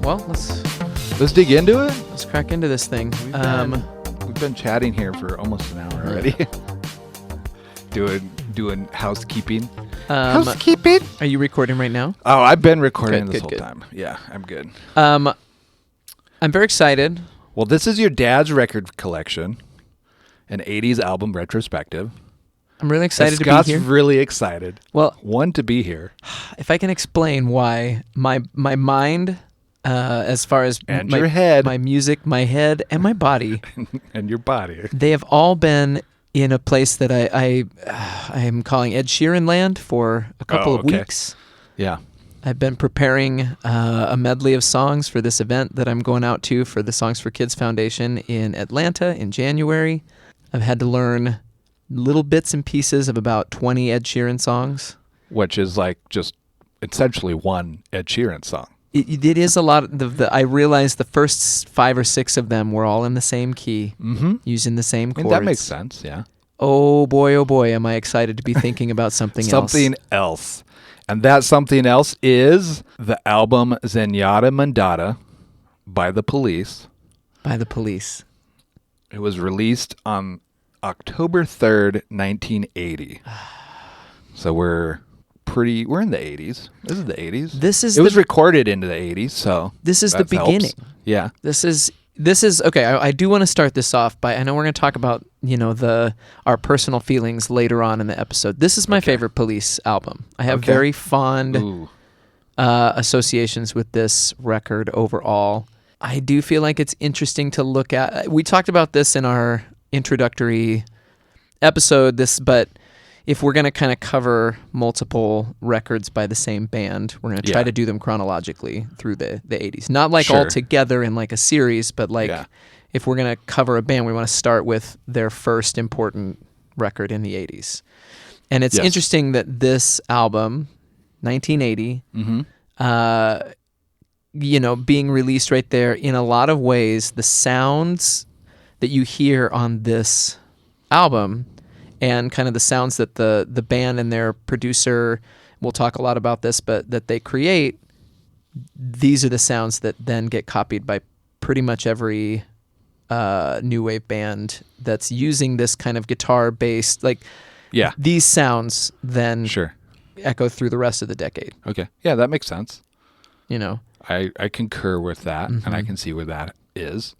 Well, let's dig into it. Let's crack into this thing. We've been chatting here for almost an hour already. doing housekeeping. Housekeeping. Are you recording right now? Oh, I've been recording this Good, whole time. Yeah, I'm good. I'm very excited. Well, this is your dad's record collection, an 80s album retrospective. I'm really excited to be Scott's here. really excited. Well, to be here. If I can explain why my mind, as far as and your head, my music, my head, and my body, and your body, they have all been in a place that I am calling Ed Sheeran land for a couple of weeks. Yeah. I've been preparing a medley of songs for this event that I'm going out to for the Songs for Kids Foundation in Atlanta in January. I've had to learn little bits and pieces of about 20 Ed Sheeran songs. Which is like just essentially one Ed Sheeran song. It is a lot. I realized the first 5 or 6 of them were all in the same key, using the same chords. That makes sense, yeah. Oh boy, am I excited to be thinking about something else. Something else. And that something else is the album ZENYATTA MONDATTA by The Police. By The Police. It was released on October 3rd, 1980. So we're in the 80s. This is the 80s. It was recorded into the 80s, so this is the beginning. Helps. Yeah. This is okay. I do want to start this off by, I know we're going to talk about, our personal feelings later on in the episode. This is my favorite Police album. I have very fond associations with this record overall. I do feel like it's interesting to look at. We talked about this in our introductory episode, but if we're going to kind of cover multiple records by the same band, we're going to try to do them chronologically through the 80s. Not like all together in like a series, but if we're going to cover a band, we want to start with their first important record in the 80s. And it's interesting that this album, 1980, being released right there, in a lot of ways, the sounds that you hear on this album and kind of the sounds that the band and their producer, we'll talk a lot about this, but that they create, these are the sounds that then get copied by pretty much every new wave band that's using this kind of guitar-based, these sounds then echo through the rest of the decade. Okay. Yeah, that makes sense. I concur with that, and I can see where that is,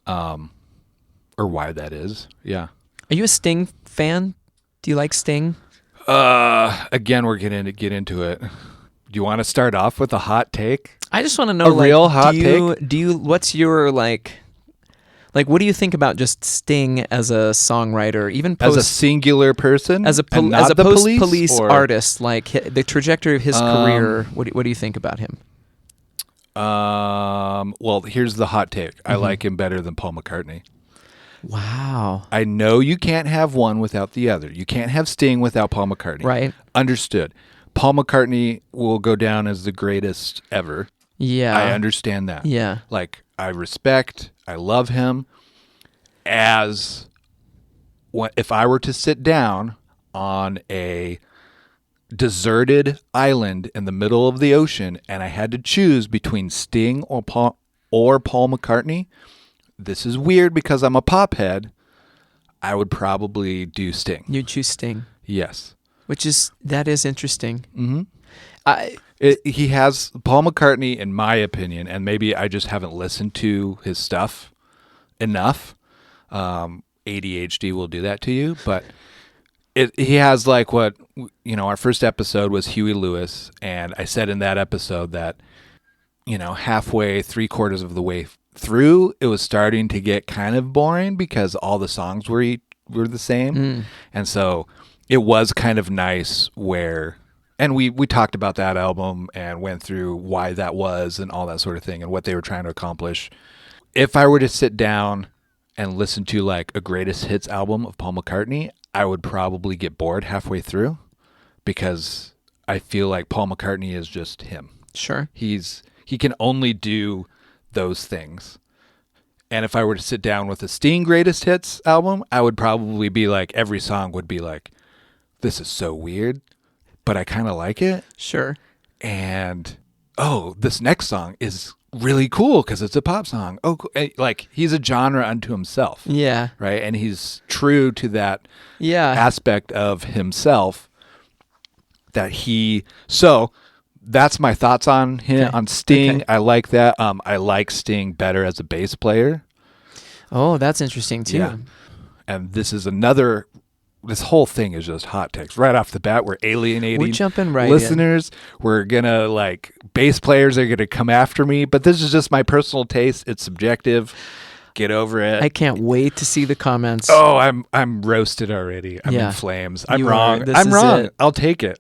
or why that is. Yeah. Are you a Sting fan? Do you like Sting? Again, we're going to get into it. Do you want to start off with a hot take? I just want to know, a real hot take. What's your what do you think about just Sting as a songwriter, even as a singular person, as a post-police artist, the trajectory of his career? What do you think about him? Well, here's the hot take. I like him better than Paul McCartney. Wow. I know you can't have one without the other. You can't have Sting without Paul McCartney. Right. Understood. Paul McCartney will go down as the greatest ever. Yeah. I understand that. Yeah. I love him. If I were to sit down on a deserted island in the middle of the ocean and I had to choose between Sting or Paul McCartney, this is weird because I'm a pop head, I would probably do Sting. You'd choose Sting. Yes. That is interesting. Mm-hmm. He has Paul McCartney, in my opinion, and maybe I just haven't listened to his stuff enough. ADHD will do that to you, but he has our first episode was Huey Lewis, and I said in that episode that, halfway, 3/4 of the way through, it was starting to get kind of boring because all the songs were the same. And so it was kind of nice and we talked about that album and went through why that was and all that sort of thing and what they were trying to accomplish. If I were to sit down and listen to a greatest hits album of Paul McCartney, I would probably get bored halfway through because I feel like Paul McCartney is just him. Sure. He can only do those things. And if I were to sit down with a Sting greatest hits album, I would probably be every song would be this is so weird, but I kind of like it. Sure. And oh, this next song is really cool because it's a pop song. Oh, cool. Like he's a genre unto himself. Yeah. Right. And he's true to that aspect of himself so that's my thoughts on him, on Sting. Okay. I like that. I like Sting better as a bass player. Oh, that's interesting too. Yeah. And this whole thing is just hot takes right off the bat. We're alienating We're jumping right listeners. We're gonna bass players are gonna come after me, but this is just my personal taste. It's subjective. Get over it. I can't wait to see the comments. Oh, I'm roasted already. I'm in flames. I'm wrong. I'm wrong. I'll take it.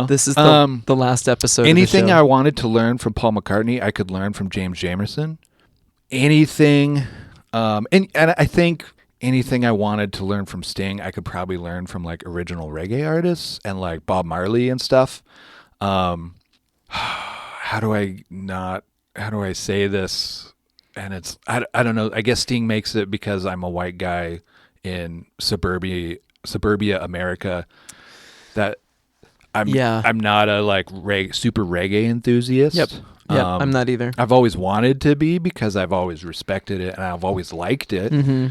This is the last episode. Anything of the show. I wanted to learn from Paul McCartney, I could learn from James Jamerson. Anything, and I think anything I wanted to learn from Sting, I could probably learn from original reggae artists and Bob Marley and stuff. How do I say this? And it's I don't know. I guess Sting makes it because I'm a white guy in suburbia America. That I'm not a super reggae enthusiast. Yep. I'm not either. I've always wanted to be because I've always respected it and I've always liked it. Mm-hmm.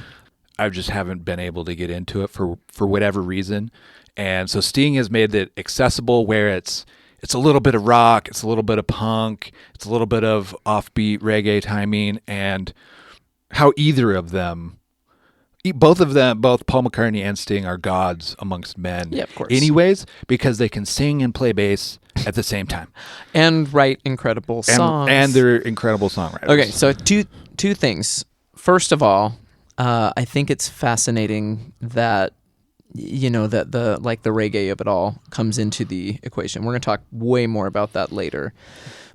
I just haven't been able to get into it for whatever reason. And so Sting has made it accessible where it's a little bit of rock, it's a little bit of punk, it's a little bit of offbeat reggae timing, and how both Paul McCartney and Sting are gods amongst men. Yeah, of course. Anyways, because they can sing and play bass at the same time. And write incredible songs. And they're incredible songwriters. Okay, so two things. First of all, I think it's fascinating that that the reggae of it all comes into the equation. We're going to talk way more about that later.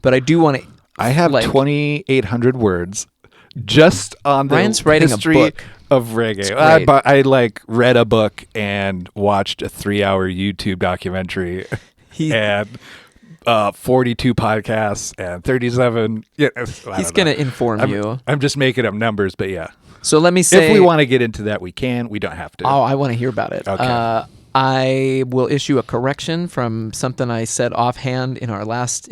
But I do want to... I have 2,800 words just on the Ryan's writing history a book of reggae. I read a book and watched a 3-hour YouTube documentary and 42 podcasts and 37. He's going to inform you. I'm just making up numbers, but yeah. So let me say... If we want to get into that, we can. We don't have to. Oh, I want to hear about it. Okay. I will issue a correction from something I said offhand in the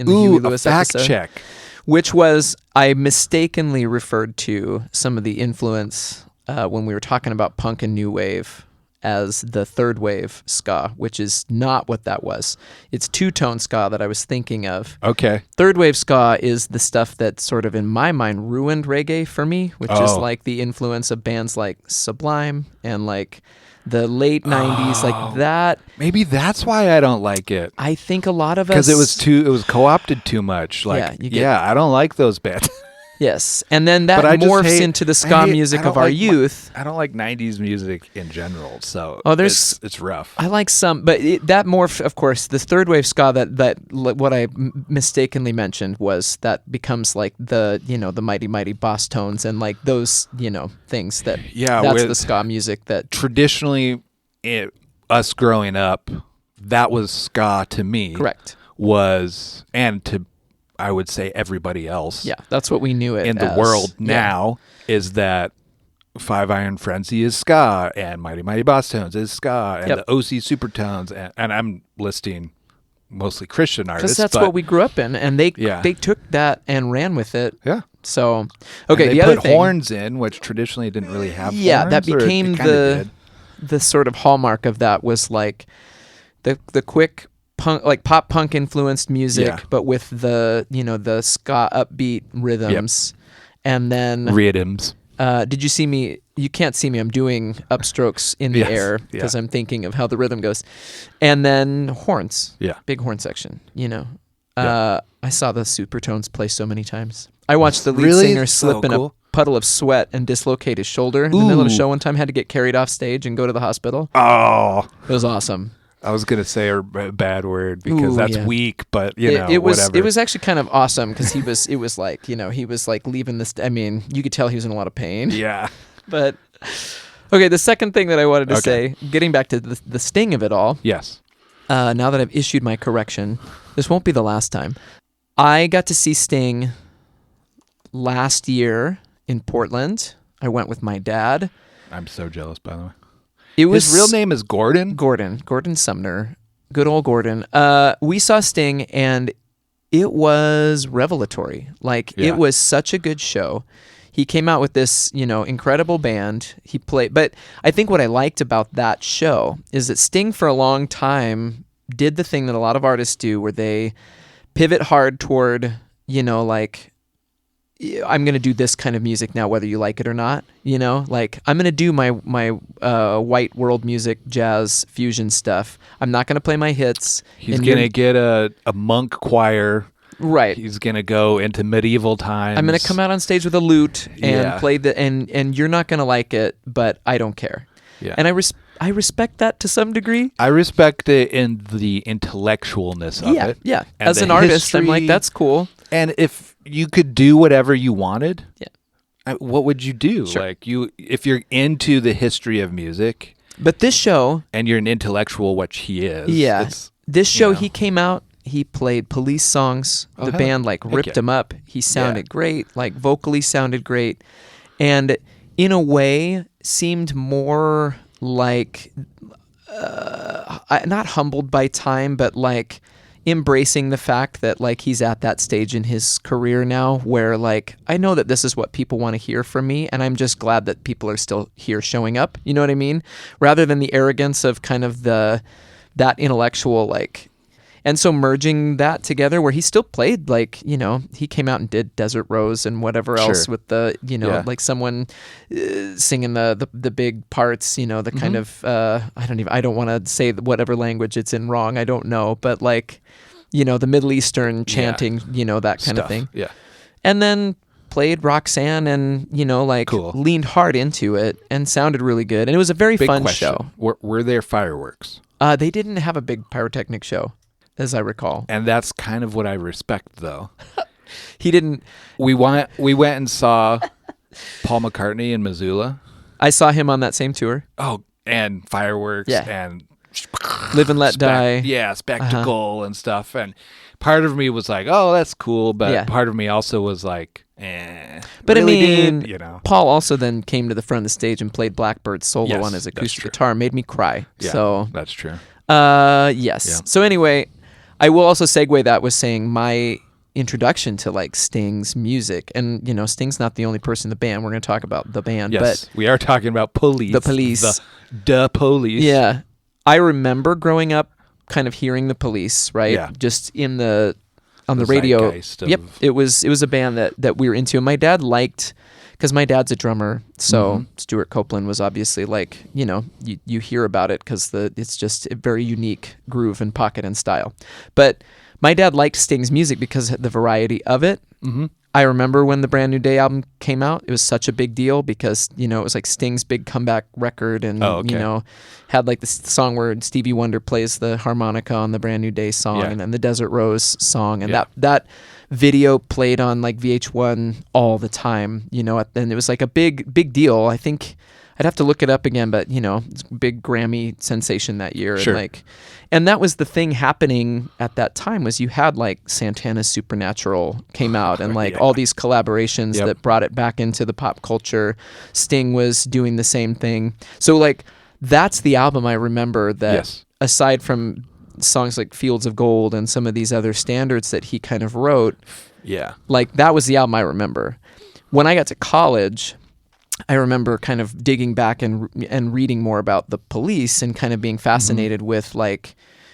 Huey Lewis fact episode. Check. Which was, I mistakenly referred to some of the influence when we were talking about punk and new wave as the third wave ska, which is not what that was. It's two-tone ska that I was thinking of. Okay. Third wave ska is the stuff that sort of, in my mind, ruined reggae for me, which is the influence of bands like Sublime and the late 90s, that. Maybe that's why I don't like it. I think a lot of us... Because it was co-opted too much. I don't like those bands. Yes, and then that morphs into the ska music of our youth. I don't like 90s music in general, so it's rough. I like some, but that morph, of course, the third wave ska that what I mistakenly mentioned was that becomes the Mighty Mighty Boss Tones and those things that that's the ska music that traditionally us growing up, that was ska to me. Correct. And to I would say everybody else. Yeah, that's what we knew it in the world now is that Five Iron Frenzy is ska and Mighty Mighty Boss Tones is ska and the OC Supertones and I'm listing mostly Christian artists. Because that's what we grew up in, and they took that and ran with it. Yeah. So okay, and they put horns in, which traditionally didn't really have. Yeah, horns, that became the sort of hallmark of that was the quick punk, pop punk influenced music, but with the the ska upbeat rhythms, and then rhythms. Did you see me? You can't see me. I'm doing upstrokes in the air because I'm thinking of how the rhythm goes, and then horns. Yeah, big horn section. I saw the Supertones play so many times. I watched the lead singer slip in a puddle of sweat and dislocate his shoulder in the middle of the show one time. Had to get carried off stage and go to the hospital. Oh, it was awesome. I was gonna say a bad word because that's weak, but it was whatever. It was actually kind of awesome because he was leaving this. I mean, you could tell he was in a lot of pain. Yeah, but okay. The second thing that I wanted to say, getting back to the sting of it all. Yes. Now that I've issued my correction, this won't be the last time. I got to see Sting last year in Portland. I went with my dad. I'm so jealous, by the way. His real name is Gordon? Gordon Sumner. Good old Gordon. We saw Sting, and it was revelatory. Like it was such a good show. He came out with this, incredible band. He played, but I think what I liked about that show is that Sting for a long time did the thing that a lot of artists do where they pivot hard toward, like, I'm going to do this kind of music now, whether you like it or not, like I'm going to do my white world music, jazz, fusion stuff. I'm not going to play my hits. He's going to get a monk choir. Right. He's going to go into medieval times. I'm going to come out on stage with a lute and play and you're not going to like it, but I don't care. Yeah. And I respect that to some degree. I respect it in the intellectualness of it. Yeah. As an artist, I'm like, that's cool. And if you could do whatever you wanted, what would you do? Sure. Like if you're into the history of music, but this show, and you're an intellectual, which he is. Yeah. This show, he came out. He played Police songs. The band ripped him up. He sounded great, vocally sounded great, and in a way seemed more like not humbled by time, but like embracing the fact that he's at that stage in his career now where I know that this is what people want to hear from me, and I'm just glad that people are still here showing up. You know what I mean? Rather than the arrogance of kind of that intellectual And so merging that together where he still played he came out and did Desert Rose and whatever else with the, like someone singing the big parts, the kind of, I don't want to say whatever language it's in wrong. I don't know. But the Middle Eastern chanting, that kind of thing. Yeah. And then played Roxanne and, cool. leaned hard into it and sounded really good. And it was a very fun show. Were there fireworks? They didn't have a big pyrotechnic show, as I recall. And that's kind of what I respect, though. He didn't. We went and saw Paul McCartney in Missoula. I saw him on that same tour. Oh, and fireworks and Live and Let Die. Yeah, spectacle and stuff. And part of me was like, oh, that's cool. But part of me also was like, But really Paul also then came to the front of the stage and played Blackbird's solo on his acoustic guitar. Made me cry. Yeah, so that's true. Yes. Yeah. So anyway, I will also segue that with saying my introduction to Sting's music, and Sting's not the only person in the band. We're going to talk about the band, but we are talking about Police. The Police. The Police. Yeah. I remember growing up kind of hearing the Police, right? Yeah. Just on the radio. Yep. It was a band that we were into. And my dad liked, because my dad's a drummer, so Stuart Copeland was obviously you hear about it because it's just a very unique groove and pocket and style. But my dad liked Sting's music because of the variety of it. Mm-hmm. I remember when the Brand New Day album came out, it was such a big deal because, it was Sting's big comeback record and, had this song where Stevie Wonder plays the harmonica on the Brand New Day song and then the Desert Rose song. And that video played on VH1 all the time, and it was a big deal. I think I'd have to look it up again, but it's a big Grammy sensation that year. Sure. And that was the thing happening at that time was you had Santana's Supernatural came out and all these collaborations that brought it back into the pop culture. Sting was doing the same thing. So that's the album I remember that aside from songs like Fields of Gold and some of these other standards that he kind of wrote. Yeah. That was the album I remember. When I got to college, I remember kind of digging back and reading more about the Police and kind of being fascinated with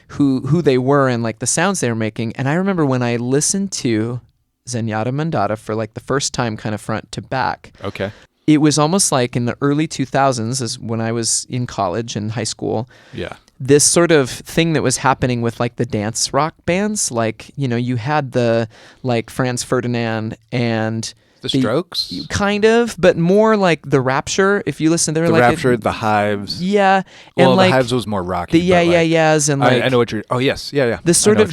who they were and the sounds they were making. And I remember when I listened to ZENYATTA MONDATTA for the first time kind of front to back. Okay. It was almost in the early 2000s is when I was in college and high school. Yeah. This sort of thing that was happening with the dance rock bands. You had the Franz Ferdinand and The Strokes? Kind of, but more the Rapture. If you listen, they're the Rapture, the Hives. Yeah. And the Hives was more rocky. The yeahs and I know what you're... Oh, yes. Yeah. The sort of...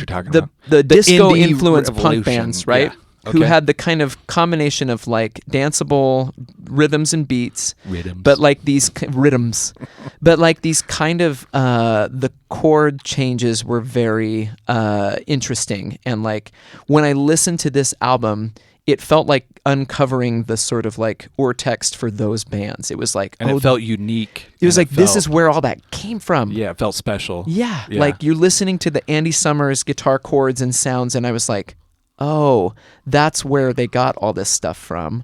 The disco influenced punk bands, right? Yeah. Okay. Who had the kind of combination of danceable rhythms and beats, but these rhythms, but these kind of the chord changes were very interesting, and when I listened to this album, it felt like uncovering the sort of text for those bands. It was and it felt unique. It was this is where all that came from. Yeah, it felt special. Yeah, you're listening to the Andy Summers guitar chords and sounds, and I was like, oh, that's where they got all this stuff from.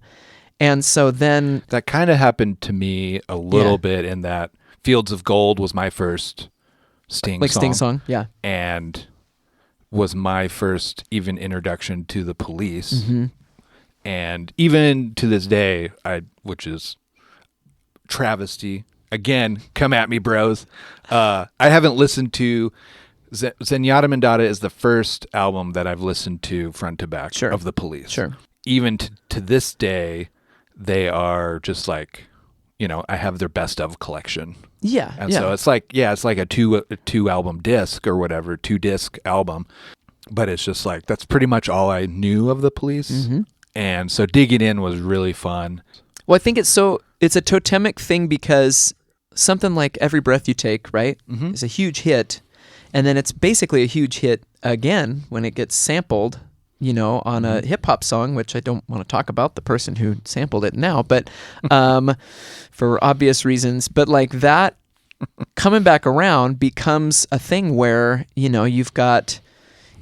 And so then that kind of happened to me a little bit in that Fields of Gold was my first Sting song. Sting song, yeah. And was my first even introduction to the Police. Mm-hmm. And even to this day, which is travesty. Again, come at me, bros. I haven't listened to ZENYATTA MONDATTA is the first album that I've listened to front to back of the Police. Sure. Even to this day, they are just like, I have their best of collection. Yeah. And so it's like a two album disc or whatever, 2-disc album. But it's just like, that's pretty much all I knew of the Police. Mm-hmm. And so digging in was really fun. Well, I think it's a totemic thing because something like Every Breath You Take, right, is a huge hit. And then it's basically a huge hit again when it gets sampled, on a hip hop song, which I don't want to talk about the person who sampled it now, but for obvious reasons. But like that coming back around becomes a thing where, you've got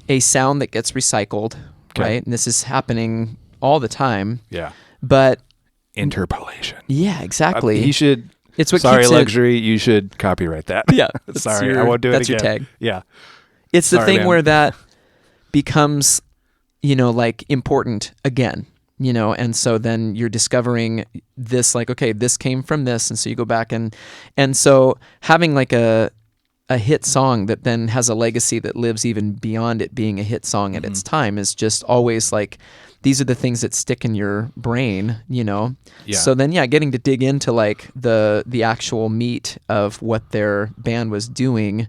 a sound that gets recycled, right? And this is happening all the time. Yeah. But interpolation. Yeah, exactly. He should. It's what sorry, keeps Luxury. You should copyright that. Yeah. Sorry, I won't do it again. That's your tag. Yeah. It's the thing man. where that becomes, like important again, and so then you're discovering this, like, okay, this came from this, and so you go back and so having like a hit song that then has a legacy that lives even beyond it being a hit song at its time is just always like, these are the things that stick in your brain, Yeah. So then, getting to dig into like the actual meat of what their band was doing,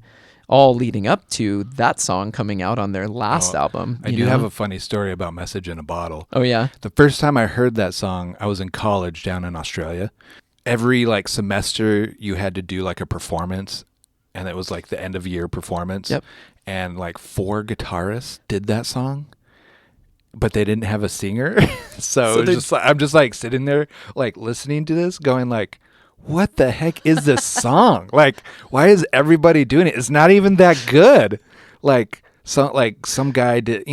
all leading up to that song coming out on their last album. I do have a funny story about Message in a Bottle. Oh, yeah? The first time I heard that song, I was in college down in Australia. Every like semester, you had to do like a performance, and it was like the end of year performance. Yep. And like 4 guitarists did that song, but they didn't have a singer. so it was just like, I'm just like sitting there like listening to this going like, what the heck is this song? Like, why is everybody doing it? It's not even that good. Like some guy did,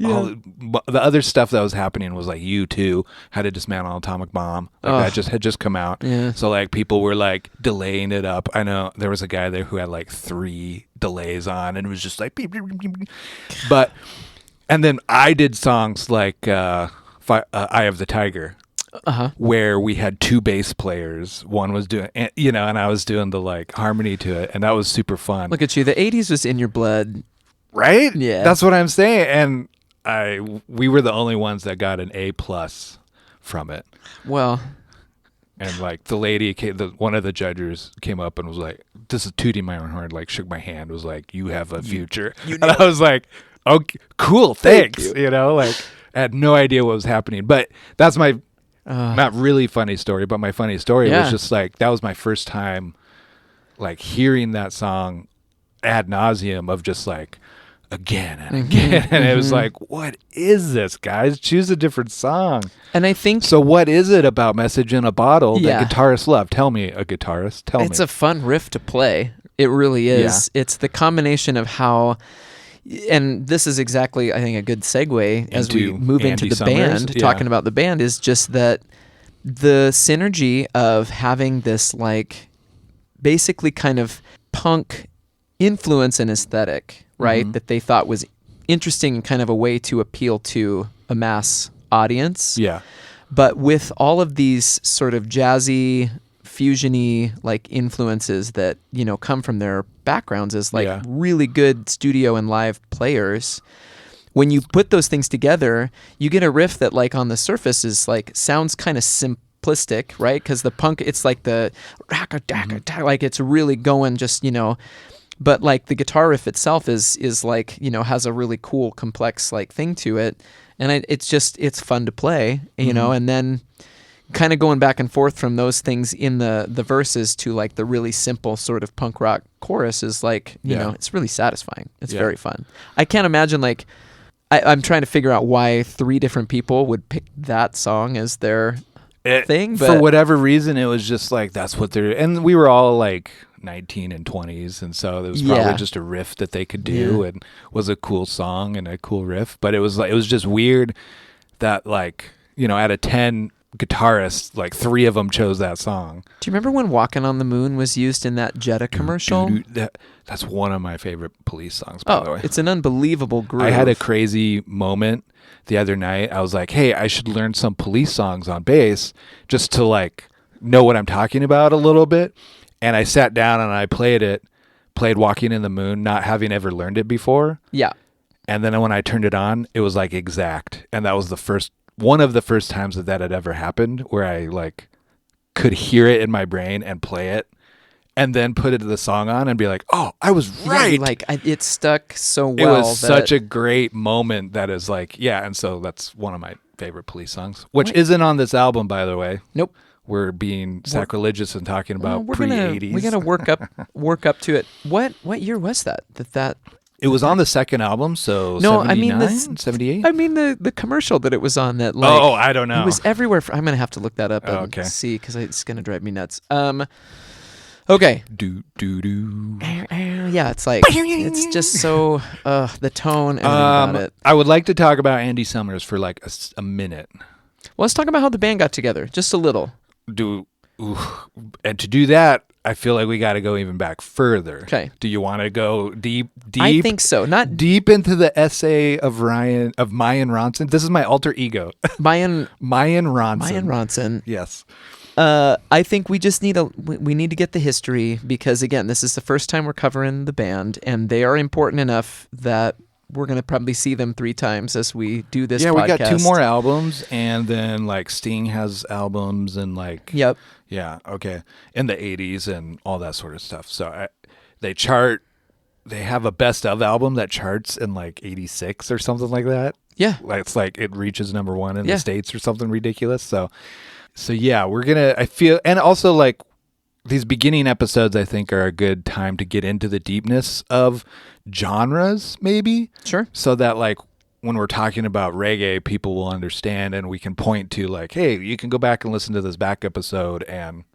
all the other stuff that was happening was like U2 How to Dismantle an Atomic Bomb. Like that had just come out. Yeah. So like people were like delaying it up. I know there was a guy there who had like 3 delays on and it was just like beep, beep, beep, beep. But and then I did songs like Eye of the Tiger. Where we had 2 bass players. One was doing, and I was doing the like harmony to it, and that was super fun. Look at you. The 80s was in your blood. Right? Yeah. That's what I'm saying. And we were the only ones that got an A+ from it. Well. And like the lady, one of the judges came up and was like, this is tooting my own horn, like shook my hand, was like, you have a future. And I was like, okay, cool, thanks. Like I had no idea what was happening. But that's my, not really funny story, but my funny story was just like, that was my first time like hearing that song ad nauseum of just like again and again. And it was like, what is this, guys? Choose a different song. And I think, so what is it about Message in a Bottle that guitarists love? Tell me, a guitarist, tell me. It's a fun riff to play. It really is. Yeah. It's the combination of how, and this is exactly, I think, a good segue as we move into the band, talking about the band, is just that the synergy of having this like basically kind of punk influence and aesthetic, right? That they thought was interesting and kind of a way to appeal to a mass audience. Yeah. But with all of these sort of jazzy, fusiony like influences that, come from their backgrounds as like really good studio and live players, when you put those things together, you get a riff that like on the surface is like sounds kind of simplistic, right? Because the punk, it's like the like it's really going just, but like the guitar riff itself is like, has a really cool, complex like thing to it. And it's fun to play, and then kind of going back and forth from those things in the verses to like the really simple sort of punk rock chorus is like, it's really satisfying. It's very fun. I can't imagine like, I'm trying to figure out why 3 different people would pick that song as their thing. But for whatever reason, it was just like, that's what they're, and we were all like 19 and 20s, and so it was probably just a riff that they could do, and was a cool song and a cool riff. But it was just weird that, like, you know, out of 10 guitarists, like 3 of them chose that song. Do you remember when "Walking on the Moon" was used in that Jetta commercial? That's one of my favorite Police songs, by the way. It's an unbelievable groove. I had a crazy moment the other night. I was like, hey, I should learn some Police songs on bass just to, like, know what I'm talking about a little bit. And I sat down and I played "Walking in the Moon," not having ever learned it before. Yeah. And then when I turned it on, it was like exact. And that was one of the first times that had ever happened, where I, like, could hear it in my brain and play it, and then put the song on and be like, oh, I was right. It stuck so well. It was such a great moment that is like, yeah. And so that's one of my favorite Police songs, which isn't on this album, by the way. Nope. We're being sacrilegious and talking about pre-80s. We got to work up to it. What year was that? It was on the second album, so no, 79, 78? I mean the commercial that it was on that, like... Oh, I don't know. It was everywhere. I'm going to have to look that up and see, because it's going to drive me nuts. Okay. Yeah, it's like... It's just so... the tone and about it. I would like to talk about Andy Summers for like a minute. Well, let's talk about how the band got together, just a little. And to do that, I feel like we got to go even back further. Okay. Do you want to go deep? I think so. Not deep into the essay of Mayan Ronson. This is my alter ego. Mayan Ronson. Mayan Ronson. Yes. I think we just need to get the history, because again, this is the first time we're covering the band, and they are important enough that we're going to probably see them 3 times as we do this podcast. Yeah, we got 2 more albums, and then, like, Sting has albums, and, like... Yep. Yeah, okay. In the 80s and all that sort of stuff. So they have a best of album that charts in, like, 86 or something like that. Yeah. It's like it reaches number 1 in the States or something ridiculous. So yeah, we're going to... I feel... And also, like, these beginning episodes, I think, are a good time to get into the deepness of genres, maybe. Sure. So that, like, when we're talking about reggae, people will understand, and we can point to, like, hey, you can go back and listen to this back episode and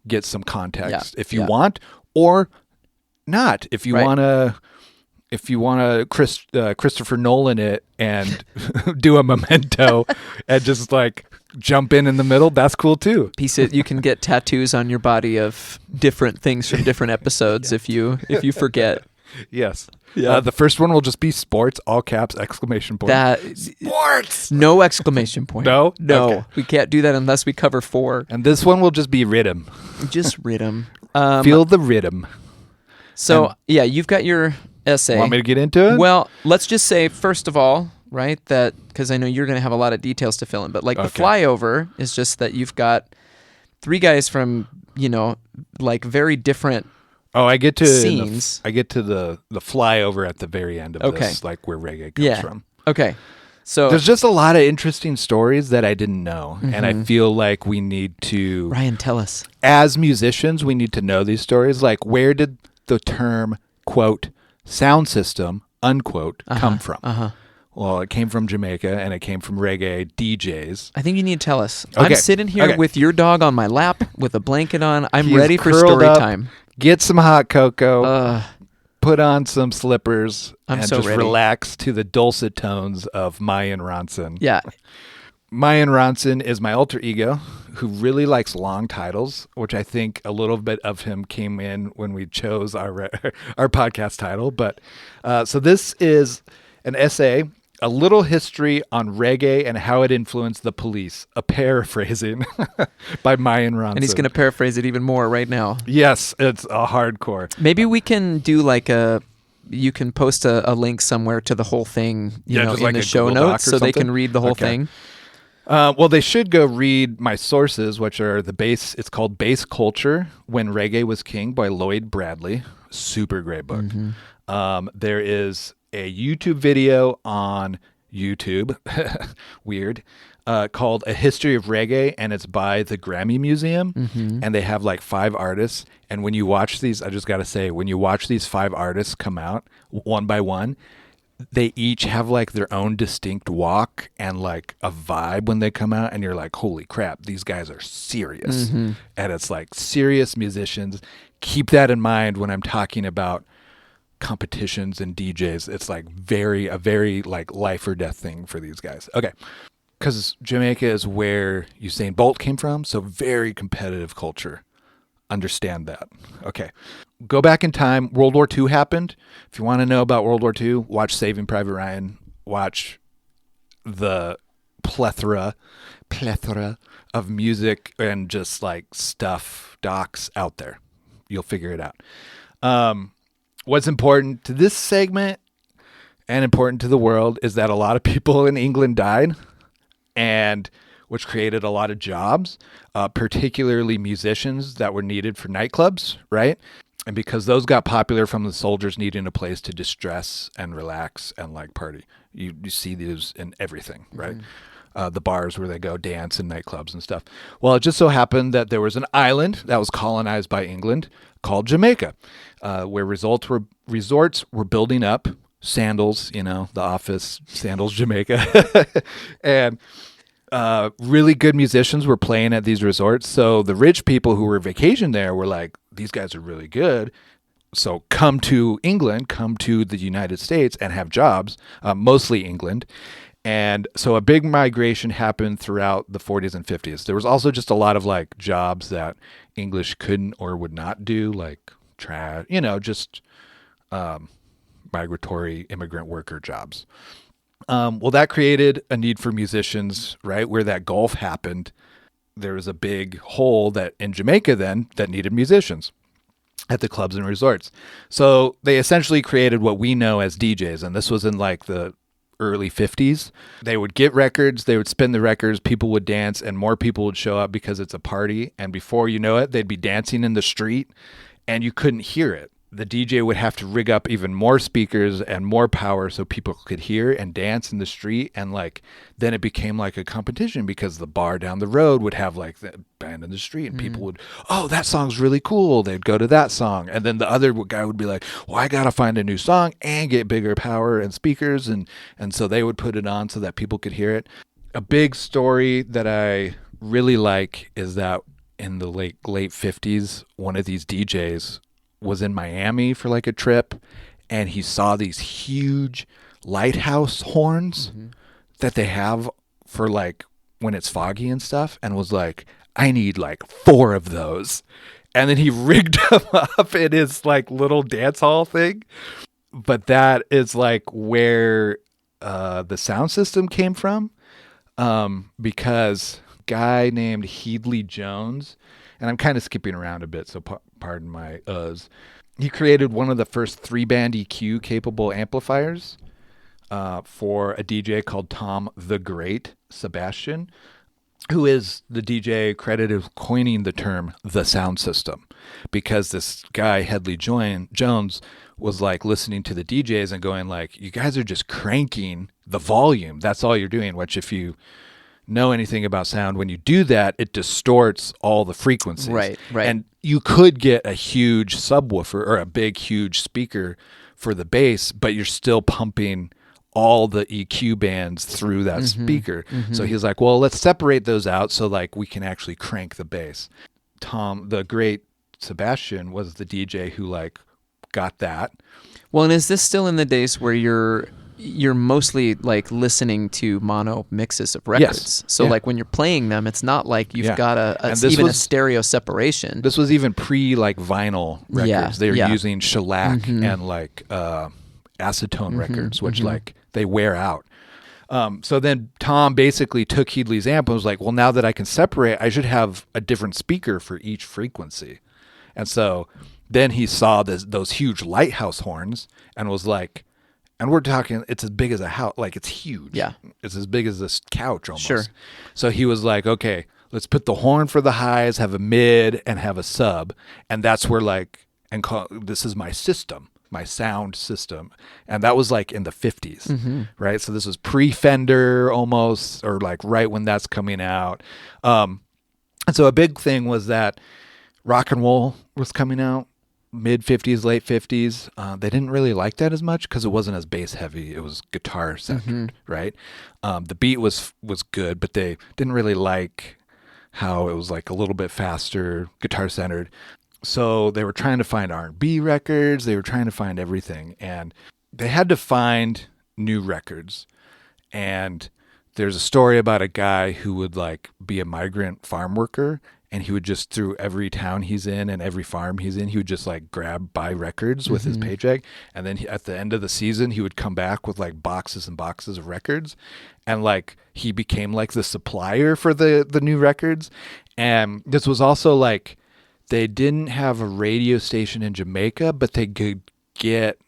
get some context if you want, or not. If you want to... If you want to Christopher Nolan it and do a Memento and just, like, jump in the middle, that's cool too. You can get tattoos on your body of different things from different episodes if you forget. Yes. Yeah. The first one will just be sports, all caps, exclamation point. Sports! No exclamation point. No? Okay. We can't do that unless we cover 4. And this one will just be rhythm. Just rhythm. Feel the rhythm. So, you've got your essay. Want me to get into it? Well, let's just say, first of all, right, that, because I know you're going to have a lot of details to fill in, but, like, the flyover is just that you've got 3 guys from, like, very different I get to scenes. I get to the flyover at the very end of this, like, where reggae comes from. Okay. So there's just a lot of interesting stories that I didn't know, and I feel like we need to... Ryan, tell us. As musicians, we need to know these stories. Like, where did the term, quote, sound system, unquote, come from? Well, it came from Jamaica, and it came from reggae DJs. I think you need to tell us. Okay. I'm sitting here with your dog on my lap with a blanket on. He's ready for story time. Get some hot cocoa, put on some slippers, and just ready. Relax to the dulcet tones of Mayan Ronson. Yeah. Mayan Ronson is my alter ego who really likes long titles, which I think a little bit of him came in when we chose our podcast title. But so this is an essay, a little history on reggae and how it influenced the police, a paraphrasing by Mayan Ronson. And he's going to paraphrase it even more right now. Yes, it's a hardcore. Maybe we can do like you can post a link somewhere to the whole thing, in the show notes so they can read the whole thing. Well, they should go read my sources, which are it's called Bass Culture, When Reggae Was King by Lloyd Bradley. Super great book. There is a YouTube video on YouTube, weird, called A History of Reggae, and it's by the Grammy Museum, and they have like 5 artists, and when you watch these, I just got to say, when you watch these 5 artists come out one by one, they each have like their own distinct walk and like a vibe when they come out, and you're like, holy crap, these guys are serious. And it's like serious musicians keep that in mind when I'm talking about competitions and DJs. It's like a very like life or death thing for these guys. Okay. Because Jamaica is where Usain Bolt came from, so very competitive culture. Understand that. Okay. Go back in time. World War II happened. If you want to know about World War II, watch Saving Private Ryan. Watch the plethora of music and just like stuff, docs out there. You'll figure it out. What's important to this segment and important to the world is that a lot of people in England died, and which created a lot of jobs, particularly musicians that were needed for nightclubs, right? And because those got popular from the soldiers needing a place to distress and relax and like party. You see these in everything, right? The bars where they go dance and nightclubs and stuff. Well, it just so happened that there was an island that was colonized by England called Jamaica, where resorts were building up. Sandals, The Office, Sandals, Jamaica. And really good musicians were playing at these resorts. So the rich people who were vacationing there were like, these guys are really good. So come to England, come to the United States and have jobs, mostly England. And so a big migration happened throughout the 40s and 50s. There was also just a lot of like jobs that English couldn't or would not do, like trash, just migratory immigrant worker jobs. Well, that created a need for musicians, right? Where that Gulf happened, there was a big hole that in Jamaica then that needed musicians at the clubs and resorts. So they essentially created what we know as DJs. And this was in like the early 50s. They would get records, they would spin the records, people would dance, and more people would show up because it's a party. And before you know it, they'd be dancing in the street and you couldn't hear it. The DJ would have to rig up even more speakers and more power so people could hear and dance in the street. And like, then it became like a competition because the bar down the road would have like the band in the street and people would, oh, that song's really cool. They'd go to that song. And then the other guy would be like, well, I got to find a new song and get bigger power and speakers. And so they would put it on so that people could hear it. A big story that I really like is that in the late 50s, one of these DJs was in Miami for like a trip, and he saw these huge lighthouse horns that they have for like when it's foggy and stuff, and was like, I need like 4 of those. And then he rigged them up in his like little dance hall thing. But that is like where the sound system came from, because a guy named Headley Jones, and I'm kind of skipping around a bit, so pardon my uhs. He created one of the first 3-band EQ capable amplifiers for a DJ called Tom the Great Sebastian, who is the DJ credited with coining the term the sound system, because this guy Headley Jones was like listening to the DJs and going like, you guys are just cranking the volume. That's all you're doing, which if you know anything about sound, when you do that, it distorts all the frequencies. Right. And you could get a huge subwoofer or a big, huge speaker for the bass, but you're still pumping all the EQ bands through that speaker. So he's like, well, let's separate those out so like we can actually crank the bass. Tom, the Great Sebastian, was the DJ who like got that. Well, and is this still in the days where you're mostly like listening to mono mixes of records? Yes. So like when you're playing them, it's not like you've got a stereo separation. This was even pre like vinyl records. They were using shellac and like acetone records, which like they wear out. So then Tom basically took Headley's amp and was like, well, now that I can separate, I should have a different speaker for each frequency. And so then he saw those huge lighthouse horns and was like, and we're talking, it's as big as a house, like it's huge. Yeah. It's as big as this couch almost. Sure. So he was like, okay, let's put the horn for the highs, have a mid, and have a sub. And that's where like, this is my system, my sound system. And that was like in the 50s, right? So this was pre-Fender almost, or like right when that's coming out. And so a big thing was that rock and roll was coming out. Mid 50s, late 50s. They didn't really like that as much because it wasn't as bass heavy. It was guitar centered, right? The beat was good, but they didn't really like how it was like a little bit faster, guitar centered. So they were trying to find R&B records. They were trying to find everything. And they had to find new records. And there's a story about a guy who would like be a migrant farm worker, and he would just, through every town he's in and every farm he's in, he would just like buy records with his paycheck. And then at the end of the season, he would come back with like boxes and boxes of records. And like he became like the supplier for the new records. And this was also like, they didn't have a radio station in Jamaica, but they could get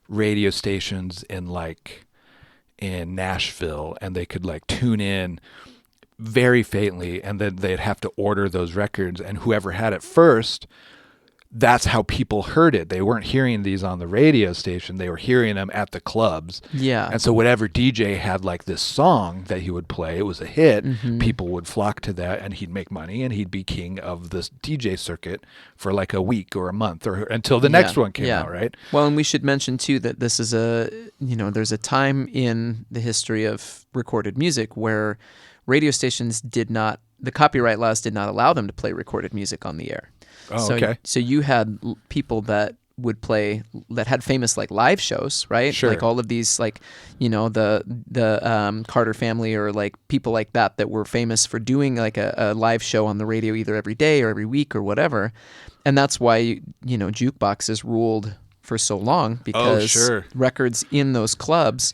radio stations in Nashville, and they could like tune in very faintly, and then they'd have to order those records, and whoever had it first, that's how people heard it. They weren't hearing these on the radio station. They were hearing them at the clubs. Yeah. And so whatever DJ had like this song that he would play, it was a hit. People would flock to that, and he'd make money, and he'd be king of this DJ circuit for like a week or a month or until the next one came out, right? Well, and we should mention too that this is there's a time in the history of recorded music where radio stations the copyright laws did not allow them to play recorded music on the air. Oh, okay. So you had people that would play, that had famous like live shows, right? Sure. Like all of these, like, the Carter family, or like people like that were famous for doing like a live show on the radio either every day or every week or whatever. And that's why, jukeboxes ruled for so long, because records in those clubs,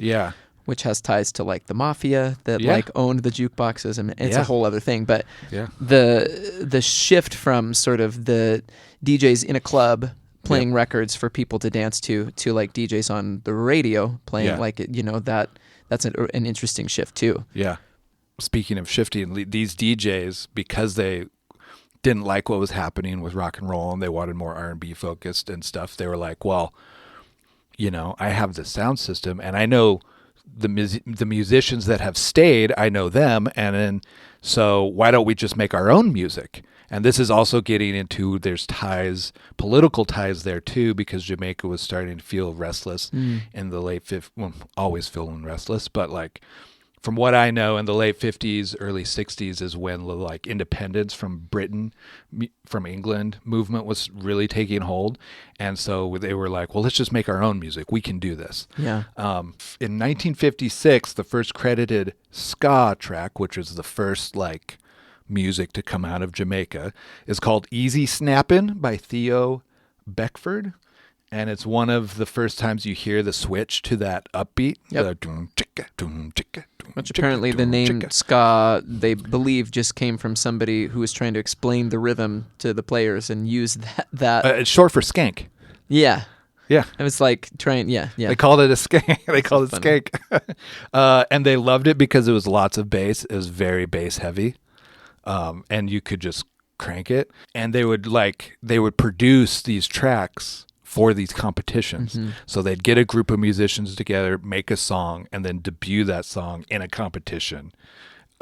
which has ties to like the mafia that like owned the jukeboxes, and it's a whole other thing. But the shift from sort of the DJs in a club playing records for people to dance to like DJs on the radio playing that's an interesting shift too. Yeah. Speaking of shifting, these DJs, because they didn't like what was happening with rock and roll and they wanted more R&B focused and stuff, they were like, well, I have this sound system, and I know the musicians that have stayed, I know them, and then so why don't we just make our own music? And this is also getting into, there's political ties there too, because Jamaica was starting to feel restless in the late 50s, well, always feeling restless, but like from what I know, in the late 50s, early 60s is when the like independence from Britain, from England movement was really taking hold. And so they were like, well, let's just make our own music. We can do this. Yeah. In 1956, the first credited ska track, which was the first like music to come out of Jamaica, is called Easy Snappin' by Theo Beckford. And it's one of the first times you hear the switch to that upbeat. Yep. Which apparently the name ska, they believe, just came from somebody who was trying to explain the rhythm to the players and use that. It's short for skank. Yeah. Yeah. It was like trying, yeah. They called it a skank. They called it skank. And they loved it because it was lots of bass. It was very bass heavy. And you could just crank it. And they would produce these tracks for these competitions. So they'd get a group of musicians together, make a song, and then debut that song in a competition,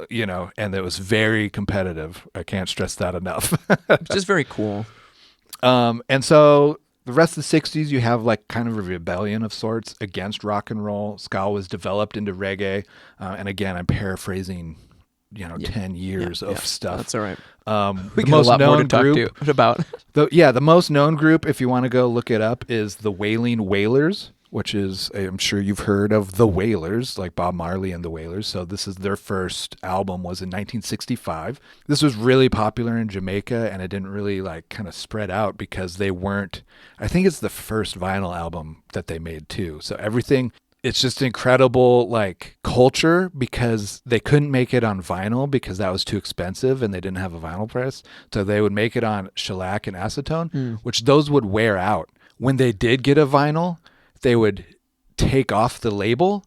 and it was very competitive. I can't stress that enough. Just very cool. And so the rest of the 60s, you have like kind of a rebellion of sorts against rock and roll. Ska was developed into reggae. And again, I'm paraphrasing 10 years of stuff. That's all right. We got a lot more to talk about. The most known group, if you want to go look it up, is the Wailing Wailers, which is, I'm sure you've heard of the Wailers, like Bob Marley and the Wailers. So this is their first album, was in 1965. This was really popular in Jamaica, and it didn't really like kind of spread out because they weren't, I think it's the first vinyl album that they made too. So everything, it's just incredible like culture, because they couldn't make it on vinyl because that was too expensive and they didn't have a vinyl press. So they would make it on shellac and acetone, which those would wear out. When they did get a vinyl, they would take off the label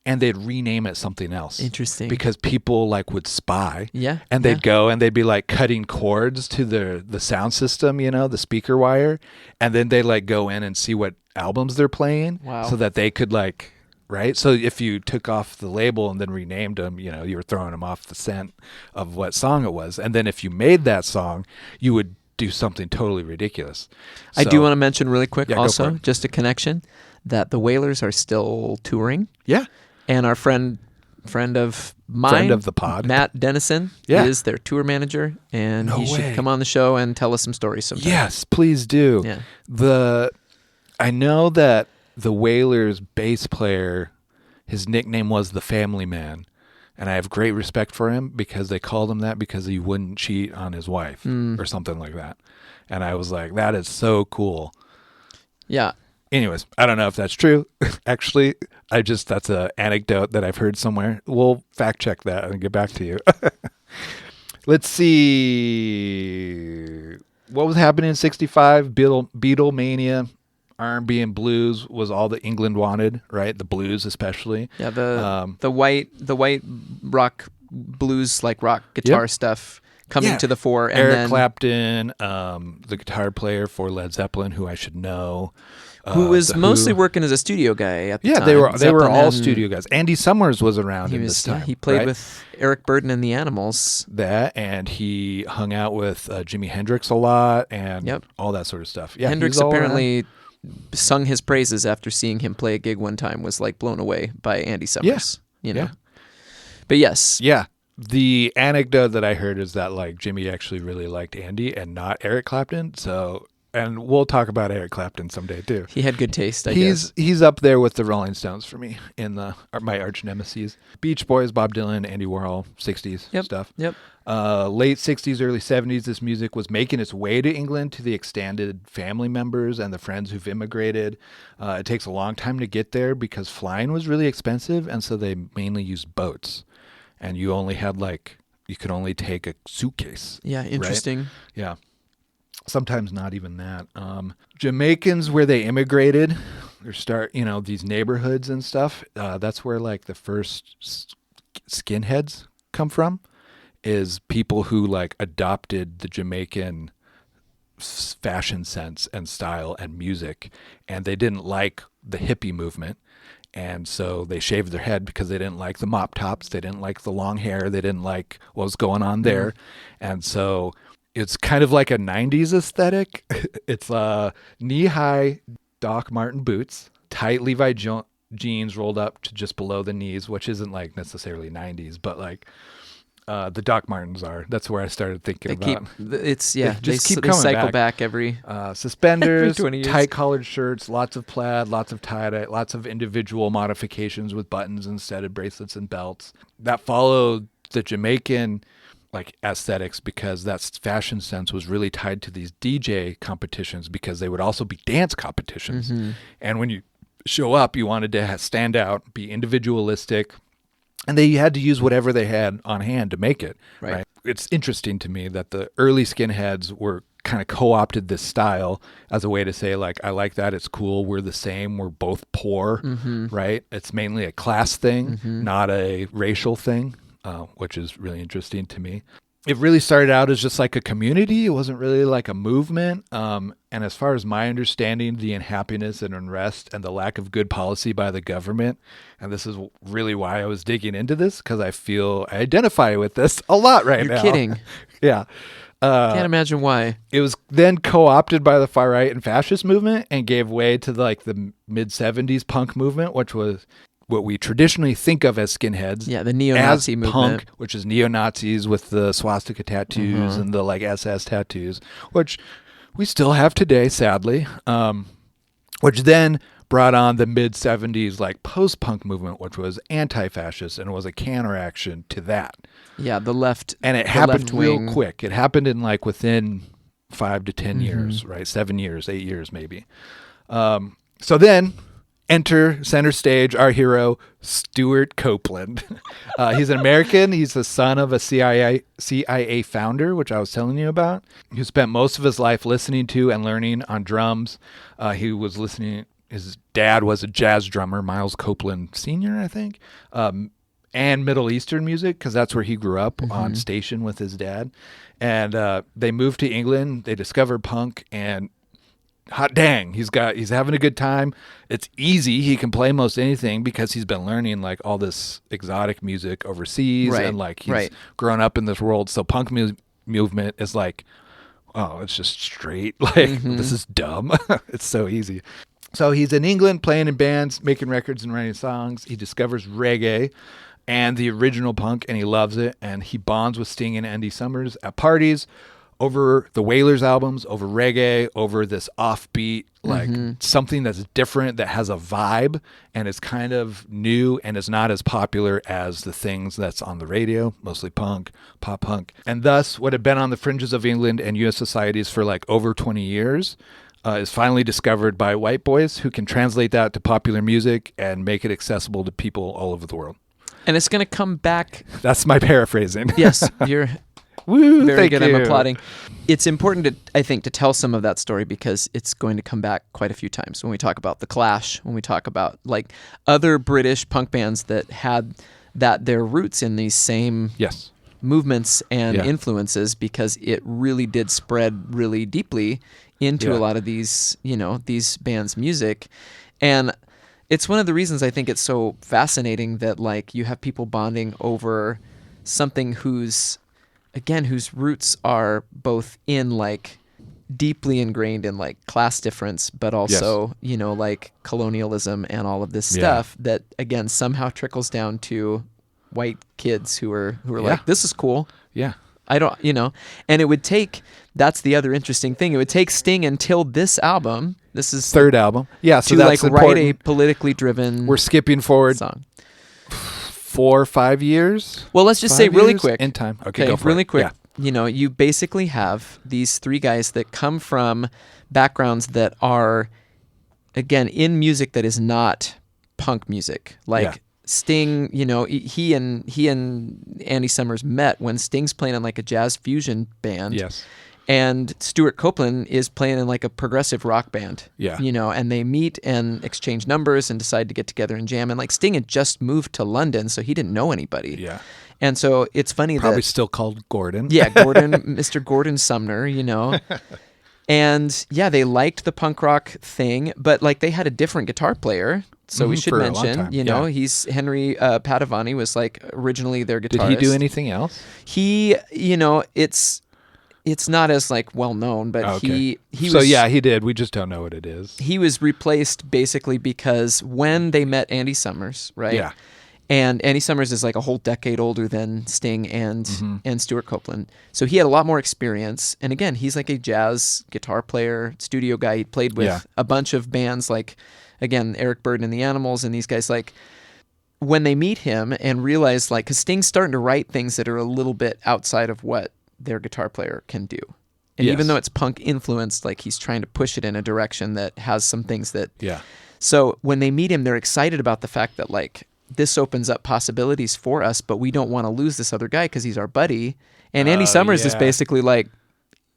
and they'd rename it something else. Interesting. Because people like would spy. Yeah. And they'd go and they'd be like cutting cords to the sound system, the speaker wire. And then they like go in and see what albums they're playing. Wow. So that they could like, right? So if you took off the label and then renamed them, you were throwing them off the scent of what song it was. And then if you made that song, you would do something totally ridiculous. I do want to mention really quick also, just a connection, that the Wailers are still touring. Yeah. And our friend friend of mine. Friend of the pod. Matt Dennison is their tour manager, and he should come on the show and tell us some stories sometime. Yes, please do. Yeah. I know that the Wailers bass player, his nickname was the Family Man, and I have great respect for him because they called him that because he wouldn't cheat on his wife or something like that. And I was like, that is so cool. Yeah. Anyways, I don't know if that's true. Actually, that's an anecdote that I've heard somewhere. We'll fact check that and get back to you. Let's see. What was happening in 65? Beatlemania, R&B and blues was all that England wanted, right? The blues especially. Yeah, the white rock blues, like rock guitar stuff coming to the fore. And Eric Clapton, the guitar player for Led Zeppelin, who I should know. Who was mostly working as a studio guy at the time. Yeah, they were all studio guys. Andy Summers was around in this time. He played with Eric Burdon and the Animals. And he hung out with Jimi Hendrix a lot and all that sort of stuff. Yeah, Hendrix apparently sung his praises after seeing him play a gig one time, was like blown away by Andy Summers. You know? But yes. Yeah. The anecdote that I heard is that like Jimmy actually really liked Andy and not Eric Clapton. So, and we'll talk about Eric Clapton someday too. He had good taste, I guess. He's up there with the Rolling Stones for me in my arch nemesis. Beach Boys, Bob Dylan, Andy Warhol, 60s stuff. Yep. Late 60s, early 70s, this music was making its way to England to the extended family members and the friends who've immigrated. It takes a long time to get there because flying was really expensive, and so they mainly used boats. And you could only take a suitcase. Yeah, interesting. Right? Yeah. Sometimes not even that. Jamaicans, where they immigrated, these neighborhoods and stuff, that's where like the first skinheads come from, is people who like adopted the Jamaican fashion sense and style and music, and they didn't like the hippie movement. And so they shaved their head because they didn't like the mop tops. They didn't like the long hair. They didn't like what was going on there. And so it's kind of like a 90s aesthetic. It's knee-high Doc Marten boots, tight Levi jeans rolled up to just below the knees, which isn't like necessarily 90s, but like the Doc Martens are. That's where I started thinking about. They cycle back every suspenders, every 20 years. Tight collared shirts, lots of plaid, lots of tie-dye, lots of individual modifications with buttons instead of bracelets and belts. That followed the Jamaican like aesthetics because that fashion sense was really tied to these DJ competitions because they would also be dance competitions. And when you show up, you wanted to stand out, be individualistic. And they had to use whatever they had on hand to make it. Right. It's interesting to me that the early skinheads were kind of co-opted this style as a way to say, like, I like that. It's cool. We're the same. We're both poor. Right. It's mainly a class thing, not a racial thing, which is really interesting to me. It really started out as just like a community. It wasn't really like a movement. And as far as my understanding, the unhappiness and unrest and the lack of good policy by the government, and this is really why I was digging into this, because I feel I identify with this a lot now. You're kidding. Yeah. Can't imagine why. It was then co-opted by the far right and fascist movement and gave way to the mid-70s punk movement, which was what we traditionally think of as skinheads. Yeah, the neo-Nazi movement. Punk, which is neo-Nazis with the swastika tattoos and the like SS tattoos, which we still have today, sadly, which then brought on the mid-70s like post-punk movement, which was anti-fascist and was a counteraction to that. Yeah, the left. And it happened real quick. It happened in like within 5 to 10 years, right? 7 years, 8 years maybe. So then enter center stage our hero, Stuart Copeland. He's an American. He's the son of a CIA founder, which I was telling you about, who spent most of his life listening to and learning on drums. His dad was a jazz drummer, Miles Copeland Sr., I think, and Middle Eastern music, because that's where he grew up on station with his dad. And they moved to England. They discovered punk, and hot dang, he's having a good time. It's easy. He can play most anything because he's been learning like all this exotic music overseas, and like he's grown up in this world. So punk movement is like, oh, it's just straight. Like this is dumb. It's so easy. So he's in England playing in bands, making records and writing songs. He discovers reggae and the original punk, and he loves it. And he bonds with Sting and Andy Summers at parties over the Wailers albums, over reggae, over this offbeat, like something that's different, that has a vibe, and is kind of new and is not as popular as the things that's on the radio, mostly punk, pop punk. And thus, what had been on the fringes of England and U.S. societies for like over 20 years is finally discovered by white boys who can translate that to popular music and make it accessible to people all over the world. And it's going to come back. That's my paraphrasing. Yes, you're... Woo, very good. you. I'm applauding. It's important, I think, to tell some of that story because it's going to come back quite a few times when we talk about The Clash, when we talk about like other British punk bands that had their roots in these same movements and influences, because it really did spread really deeply into a lot of these, these bands' music. And it's one of the reasons I think it's so fascinating that like you have people bonding over something whose roots are both in like deeply ingrained in like class difference, but also, like colonialism and all of this stuff that again, somehow trickles down to white kids who are like, this is cool. Yeah. I don't, and it would take, that's the other interesting thing. It would take Sting until this album, this is third album. Yeah. So to that's like important. write a politically driven We're skipping forward song. 4 or 5 years. Well, let's just say really quick. In time. Okay, go for really it. quick. Yeah. You basically have these three guys that come from backgrounds that are, again, in music that is not punk music. Like Sting, he and Andy Summers met when Sting's playing in like a jazz fusion band. Yes. And Stuart Copeland is playing in like a progressive rock band. Yeah. And they meet and exchange numbers and decide to get together and jam. And like Sting had just moved to London, so he didn't know anybody. Yeah. And so it's funny Probably still called Gordon. Yeah, Gordon, Mr. Gordon Sumner, And they liked the punk rock thing, but like they had a different guitar player. So we should mention, he's Henry Padavani was like originally their guitarist. Did he do anything else? He, it's not as like well known, but he so was, he did. We just don't know what it is. He was replaced basically because when they met Andy Summers, right? Yeah. And Andy Summers is like a whole decade older than Sting and Stuart Copeland. So he had a lot more experience. And again, he's like a jazz guitar player, studio guy. He played with a bunch of bands like, again, Eric Burdon and the Animals and these guys. Like when they meet him and realize like, because Sting's starting to write things that are a little bit outside of what their guitar player can do. And even though it's punk influenced, like he's trying to push it in a direction that has some things that... Yeah. So when they meet him, they're excited about the fact that like, this opens up possibilities for us, but we don't want to lose this other guy because he's our buddy. And Andy Summers is basically like,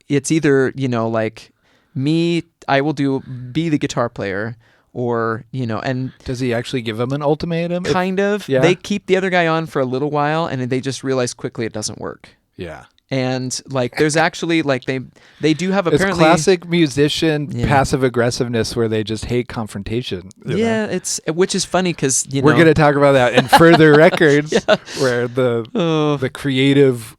it's either, like me, I will be the guitar player, or, and... Does he actually give him an ultimatum? Kind of. Yeah. They keep the other guy on for a little while, and they just realize quickly it doesn't work. Yeah. And like, there's actually like they do have apparently it's classic musician passive aggressiveness where they just hate confrontation. It's which is funny because we're going to talk about that in further records where the creative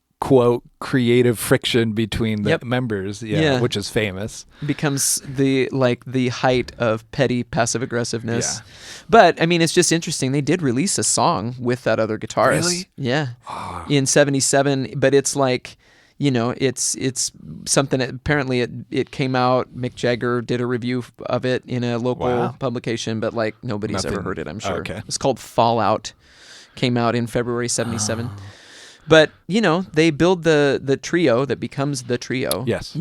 friction between the members, which is famous, becomes the height of petty passive aggressiveness. Yeah. But I mean, it's just interesting. They did release a song with that other guitarist. Really? Yeah. Oh. In '77, but it's like, it's something that apparently it came out. Mick Jagger did a review of it in a local publication, but like nobody's ever heard it, I'm sure. Okay. It's called Fallout. Came out in February '77. Oh. But, they build the trio that becomes the trio. Yes.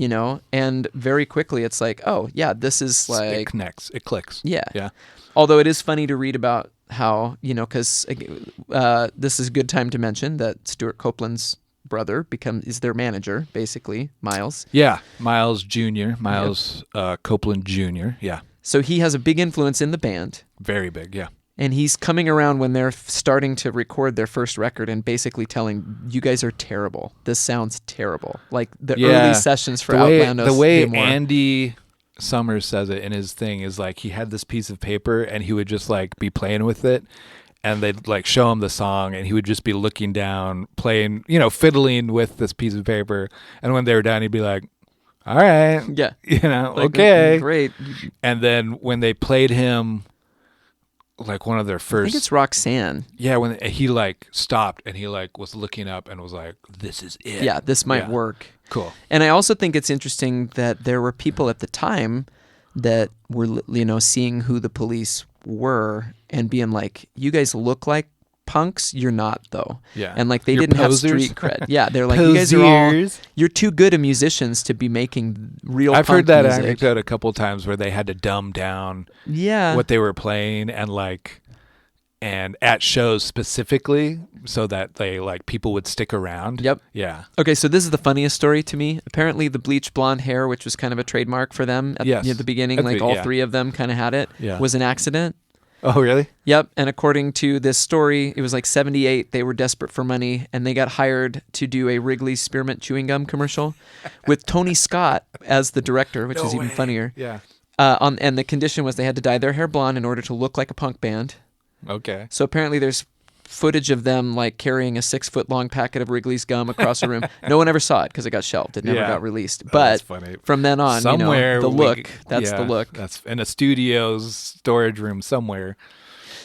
And very quickly it's like, oh, yeah, this is like... It connects. It clicks. Yeah. Yeah. Although it is funny to read about how, because this is a good time to mention that Stuart Copeland's brother is their manager, basically, Miles. Yeah, Miles Jr., Copeland Jr., yeah. So he has a big influence in the band. Very big, yeah. And he's coming around when they're starting to record their first record and basically telling, you guys are terrible. This sounds terrible. Like the early sessions for Outlandos. The way Andy Summers says it in his thing is like he had this piece of paper and he would just like be playing with it. And they'd like show him the song and he would just be looking down, playing, fiddling with this piece of paper. And when they were done, he'd be like, all right. Yeah. Okay. Great. And then when they played him like one of their I first. think it's Roxanne. Yeah, when he like stopped and he like was looking up and was like, "This is it." Yeah, this might work. Cool. And I also think it's interesting that there were people at the time that were, seeing who the police were and being like, "You guys look like punks. You're not, though." Yeah. And like they You're didn't posers. have street cred. Yeah, they're like, "You guys are all. You're too good at musicians to be making real." I've heard that music. anecdote a couple times where they had to dumb down what they were playing and at shows specifically so that they like people would stick around. Yep. Yeah. Okay, so this is the funniest story to me. Apparently the bleach blonde hair, which was kind of a trademark for them at the beginning, like all three of them kind of had it, was an accident. Oh, really? Yep. And according to this story, it was like 1978. They were desperate for money, and they got hired to do a Wrigley's Spearmint chewing gum commercial with Tony Scott as the director, which is even funnier. Yeah. And the condition was they had to dye their hair blonde in order to look like a punk band. Okay. So apparently there's footage of them like carrying a 6-foot-long packet of Wrigley's gum across a room. No one ever saw it because it got shelved. It never got released. But from then on, somewhere the look, that's the look. That's in a studio's storage room somewhere.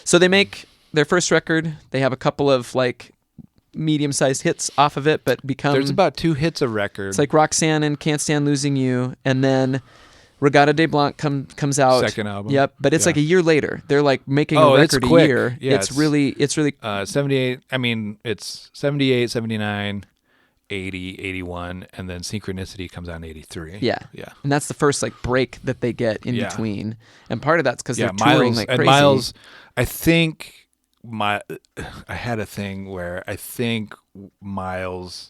So they make their first record. They have a couple of like medium-sized hits off of it, but there's about 2 hits a record. It's like Roxanne and Can't Stand Losing You, and then Regatta de Blanc comes out. Second album. Yep, but it's like a year later. They're like making a record a year. Yeah, it's really 78. I mean, it's 78, 79, 80, 81, and then Synchronicity comes out in 83. Yeah. And that's the first like break that they get in between. And part of that's because they're touring like crazy. And Miles, I think I had a thing where I think Miles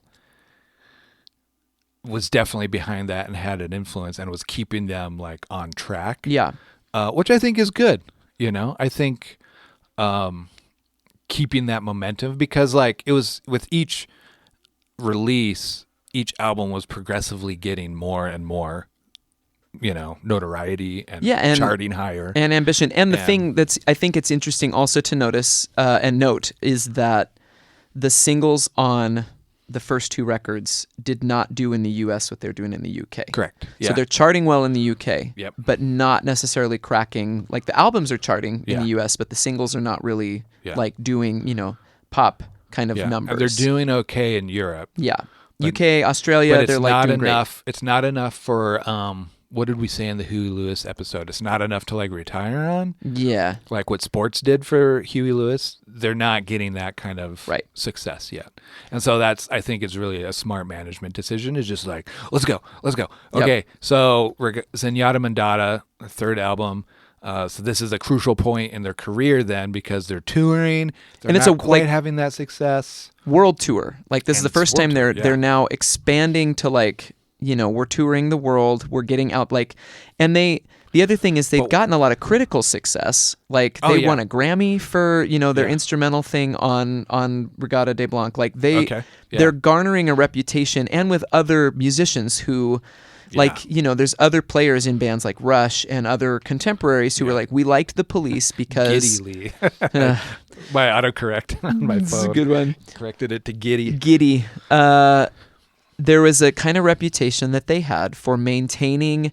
was definitely behind that and had an influence and was keeping them like on track. Yeah. Which I think is good. I think keeping that momentum, because like it was with each release, each album was progressively getting more and more, notoriety and charting higher. And ambition. And the thing I think it's interesting also to notice and note is that the singles on the first 2 records did not do in the US what they're doing in the UK. Correct. Yeah. So they're charting well in the UK, yep, but not necessarily cracking. Like the albums are charting in the US, but the singles are not really like doing, pop kind of numbers. And they're doing okay in Europe. Yeah. UK, Australia, but they're like doing enough. Great. It's not enough for what did we say in the Huey Lewis episode? It's not enough to like retire on. Yeah. Like what sports did for Huey Lewis, they're not getting that kind of success yet. And so I think it's really a smart management decision. It's just like, let's go. Okay, so ZENYATTA MONDATTA, the 3rd album. So this is a crucial point in their career then, because they're touring. They're not quite having that success. World tour. Like this is the first time they're now expanding to like, we're touring the world, we're getting out and the other thing is they've gotten a lot of critical success. Like they won a Grammy for, their instrumental thing on Regatta de Blanc. Like they're garnering a reputation, and with other musicians who there's other players in bands like Rush and other contemporaries who were like, we liked the Police because Giddy Lee. My autocorrect on my phone. This is a good one. Corrected it to Giddy. Giddy. There was a kind of reputation that they had for maintaining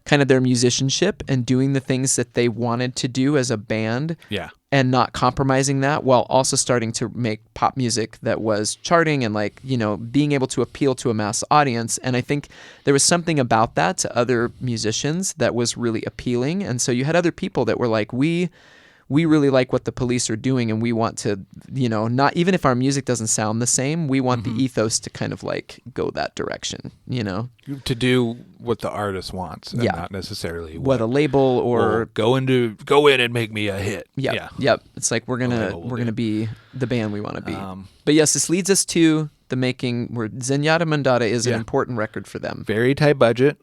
kind of their musicianship and doing the things that they wanted to do as a band. Yeah. And not compromising that, while also starting to make pop music that was charting and being able to appeal to a mass audience. And I think there was something about that to other musicians that was really appealing. And so you had other people that were like, we really like what the Police are doing, and we want to, not even if our music doesn't sound the same, we want the ethos to kind of like go that direction, to do what the artist wants, and not necessarily what a label or go in and make me a hit. Yep. It's like we're gonna be the band we want to be. But yes, this leads us to the making where ZENYATTA MONDATTA is an important record for them. Very tight budget,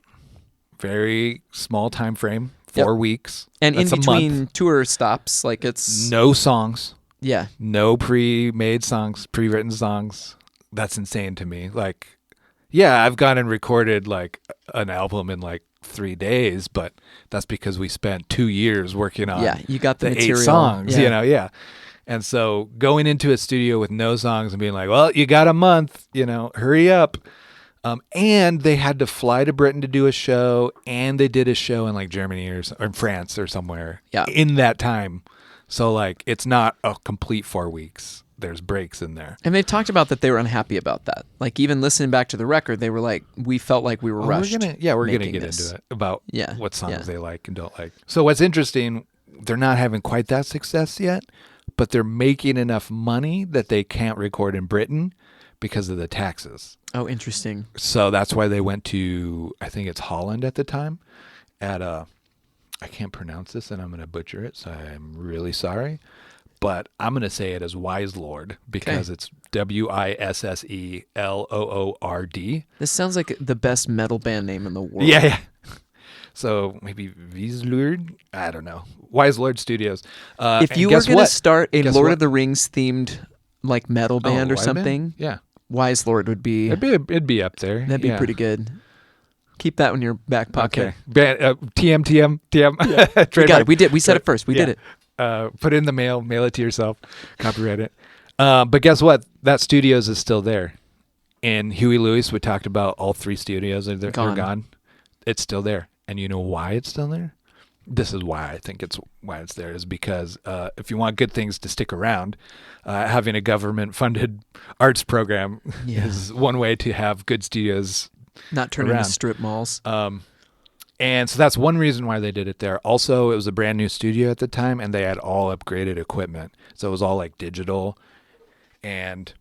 very small time frame. 4 weeks. And in between tour stops, like it's... No songs. Yeah. No pre-made songs, pre-written songs. That's insane to me. Like, yeah, I've gone and recorded like an album in like 3 days, but that's because we spent 2 years working on you got the material. 8 songs, And so going into a studio with no songs and being like, well, you got a month, hurry up. And they had to fly to Britain to do a show, and they did a show in like Germany or in France or somewhere in that time. So like it's not a complete 4 weeks. There's breaks in there. And they've talked about that they were unhappy about that. Like even listening back to the record, they were like, we felt like we were rushed. We're going to get into it about what songs they like and don't like. So what's interesting, they're not having quite that success yet, but they're making enough money that they can't record in Britain because of the taxes. Oh, interesting. So that's why they went to, I think it's Holland at the time, at I can't pronounce this and I'm going to butcher it, so I'm really sorry. But I'm going to say it as Wise Lord because it's Wissellord. This sounds like the best metal band name in the world. Yeah. So maybe Wieslord? I don't know. Wise Lord Studios. If you were going to start a Lord of the Rings themed like metal band or something, Wise Lord would be... It'd be up there. That'd be pretty good. Keep that in your back pocket. Okay. TM. Yeah. We got it. We said it first. We did it. Put it in the mail it to yourself, copyright it. But guess what? That studios is still there. And Huey Lewis, we talked about all 3 studios are gone. It's still there. And you know why it's still there? This is why I think why it's there is because if you want good things to stick around, having a government-funded arts program is one way to have good studios not turn into strip malls. And so that's one reason why they did it there. Also, it was a brand new studio at the time, and they had all upgraded equipment. So it was all like digital. And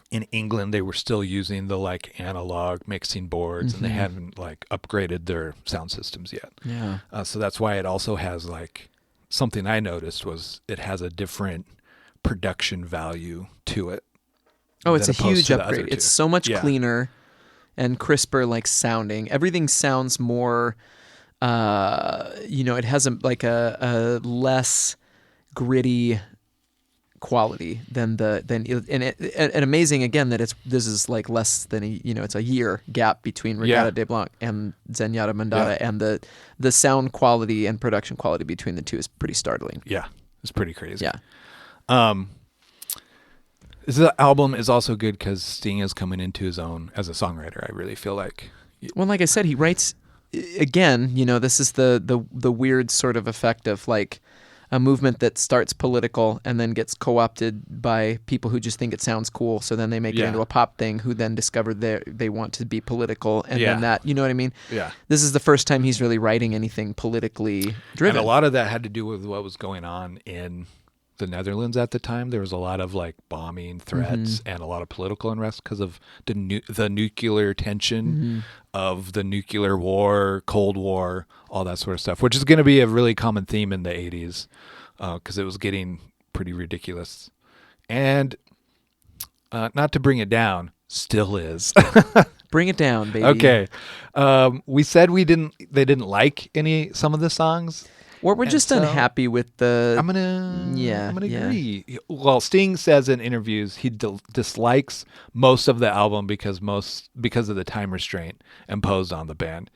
in England, they were still using the like analog mixing boards, and they hadn't like upgraded their sound systems yet. Yeah. So that's why it also has like something I noticed was it has a different production value to it. Oh, it's a huge upgrade. It's so much cleaner and crisper, like sounding. Everything sounds more, it has a less gritty quality and amazing again that this is like less than it's a year gap between Regatta de Blanc and ZENYATTA MONDATTA, and the sound quality and production quality between the two is pretty startling. Yeah, it's pretty crazy. Yeah. This album is also good because Sting is coming into his own as a songwriter. I really feel like. Well, like I said, he writes again. This is the weird sort of effect of like a movement that starts political and then gets co-opted by people who just think it sounds cool. So then they make it into a pop thing. Who then discover they want to be political, and then that you know what I mean. Yeah. This is the first time he's really writing anything politically driven. And a lot of that had to do with what was going on in the Netherlands at the time. There was a lot of like bombing threats and a lot of political unrest because of the nuclear tension of the nuclear war, Cold War, all that sort of stuff, which is going to be a really common theme in the 80s because it was getting pretty ridiculous. And not to bring it down, still is. Bring it down, baby. Okay. We said they didn't like some of the songs. Or we're just unhappy with the... I'm gonna agree. Well, Sting says in interviews he dislikes most of the album because of the time restraint imposed on the band.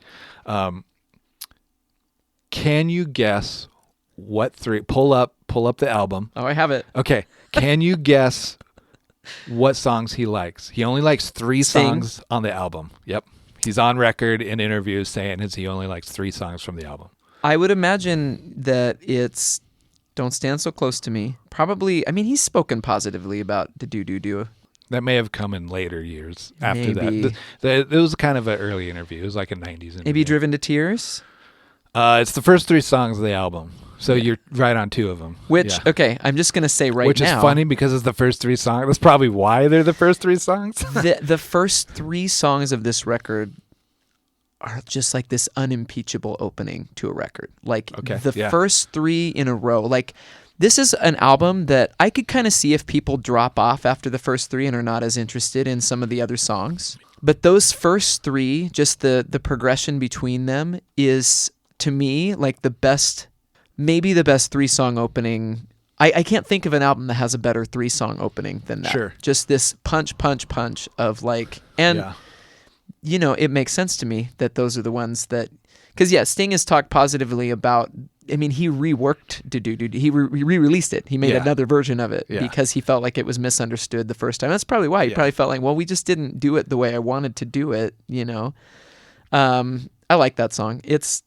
Can you guess what 3? Pull up the album. Oh, I have it. Okay. Can you guess what songs he likes? He only likes 3 songs on the album. Yep. He's on record in interviews saying he only likes 3 songs from the album. I would imagine that it's Don't Stand So Close to Me. Probably, he's spoken positively about the Do. That may have come in later years after that. It was kind of an early interview. It was like a 90s interview. Maybe Driven to Tears? It's the first 3 songs of the album. So you're right on 2 of them. Okay, I'm just going to say Which is funny because it's the first 3 songs. That's probably why they're the first 3 songs. The first 3 songs of this record are just like this unimpeachable opening to a record. Like first 3 in a row. Like this is an album that I could kind of see if people drop off after the first 3 and are not as interested in some of the other songs. But those first 3, just the progression between them is to me like maybe the best 3-song opening. I can't think of an album that has a better 3-song opening than that. Sure. Just this punch of like, and it makes sense to me that those are the ones that, because Sting has talked positively about. He reworked he re-released it. He made another version of it because he felt like it was misunderstood the first time. That's probably why he probably felt like, well, we just didn't do it the way I wanted to do it. I like that song. It's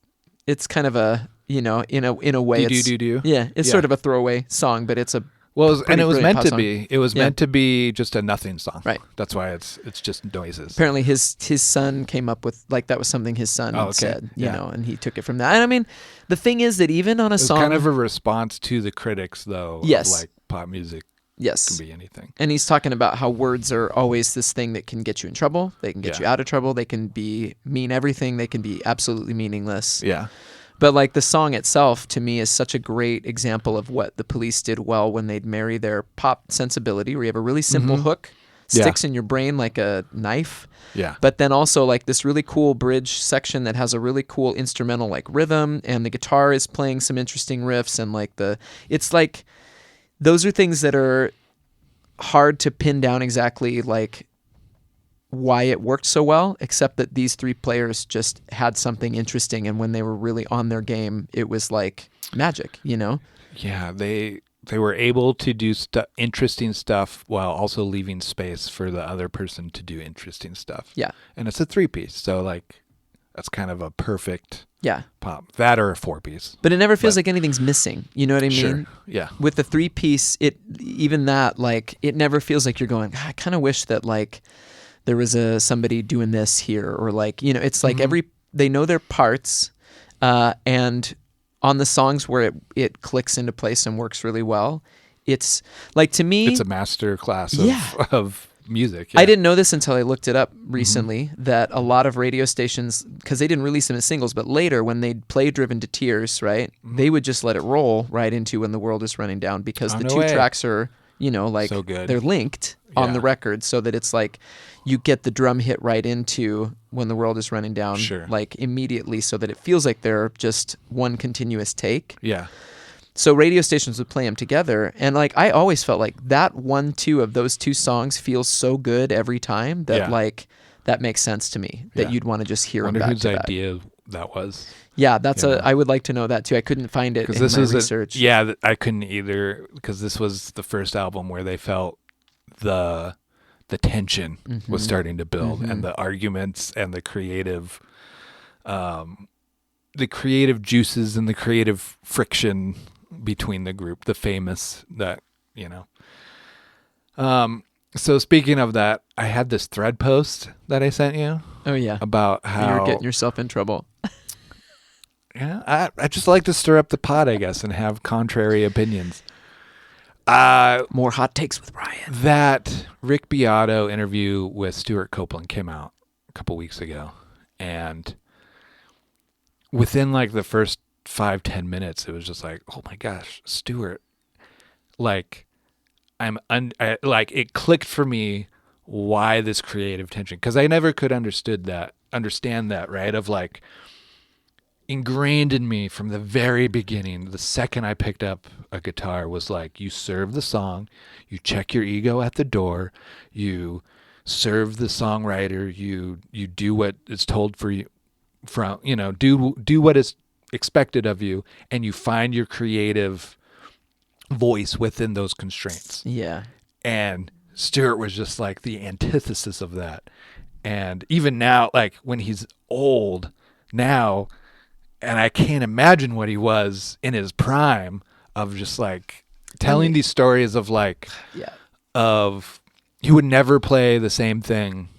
kind of a in a way. Do. Yeah, it's sort of a throwaway song, but it's a it was meant to song. be. It was meant to be just a nothing song. Right. That's why it's just noises. Apparently his son came up with, like, that was something his son said, you know, and he took it from that. And I mean, the thing is that even on a song, kind of a response to the critics, though. Yes. Of, like, pop music. Yes. Can be anything. And he's talking about how words are always this thing that can get you in trouble. They can get you out of trouble. They can mean everything. They can be absolutely meaningless. Yeah. But, like, the song itself, to me, is such a great example of what the Police did well when they'd marry their pop sensibility, where you have a really simple hook, sticks in your brain like a knife. Yeah. But then also, like, this really cool bridge section that has a really cool instrumental, like, rhythm, and the guitar is playing some interesting riffs, and, like, it's like, those are things that are hard to pin down exactly, like, why it worked so well, except that these three players just had something interesting, and when they were really on their game, it was like magic, you know? Yeah, they were able to do interesting stuff while also leaving space for the other person to do interesting stuff. Yeah. And it's a 3-piece, so, like, that's kind of a perfect pop. That or a 4-piece. But it never feels like anything's missing. You know what I mean? Sure. Yeah. With the 3-piece, even that, like, it never feels like you're going, I kind of wish that, like, there was somebody doing this here, or, like, you know, it's like they know their parts, and on the songs where it clicks into place and works really well, it's like, to me, it's a master class of music. I didn't know this until I looked it up recently, that a lot of radio stations, because they didn't release them as singles, but later when they'd play Driven to Tears, right, they would just let it roll right into When the World is Running Down, because the two tracks are, you know, like, so good. They're linked on the record, so that it's like you get the drum hit right into When the World is Running Down, like, immediately, so that it feels like they're just one continuous take. Yeah. So radio stations would play them together, and, like, I always felt like that 1-2 of those two songs feels so good every time that like, that makes sense to me, that you'd want to just hear them back to back. Wonder whose idea that was. Yeah, I would like to know that too. I couldn't find it in my research. I couldn't either, because this was the first album where they felt the tension was starting to build, and the arguments and the creative juices and the creative friction between the group, the famous, that, you know. So speaking of that, I had this thread post that I sent you. Oh yeah. About how you're getting yourself in trouble. Yeah, I just like to stir up the pot, I guess, and have contrary opinions. More hot takes with Ryan. That Rick Beato interview with Stuart Copeland came out a couple weeks ago, and within, like, the first 5-10 minutes, it was just like, oh my gosh, Stuart, like, it clicked for me why this creative tension, because I never could understand that, right? Of, like, ingrained in me from the very beginning, the second I picked up a guitar, was like, you serve the song, you check your ego at the door, you serve the songwriter, you do what is told for you, from, you know, do what is expected of you, and you find your creative voice within those constraints. Yeah. And Stuart was just like the antithesis of that. And even now, like, when he's old now, and I can't imagine what he was in his prime, of just, like, telling these stories of, like, of he would never play the same thing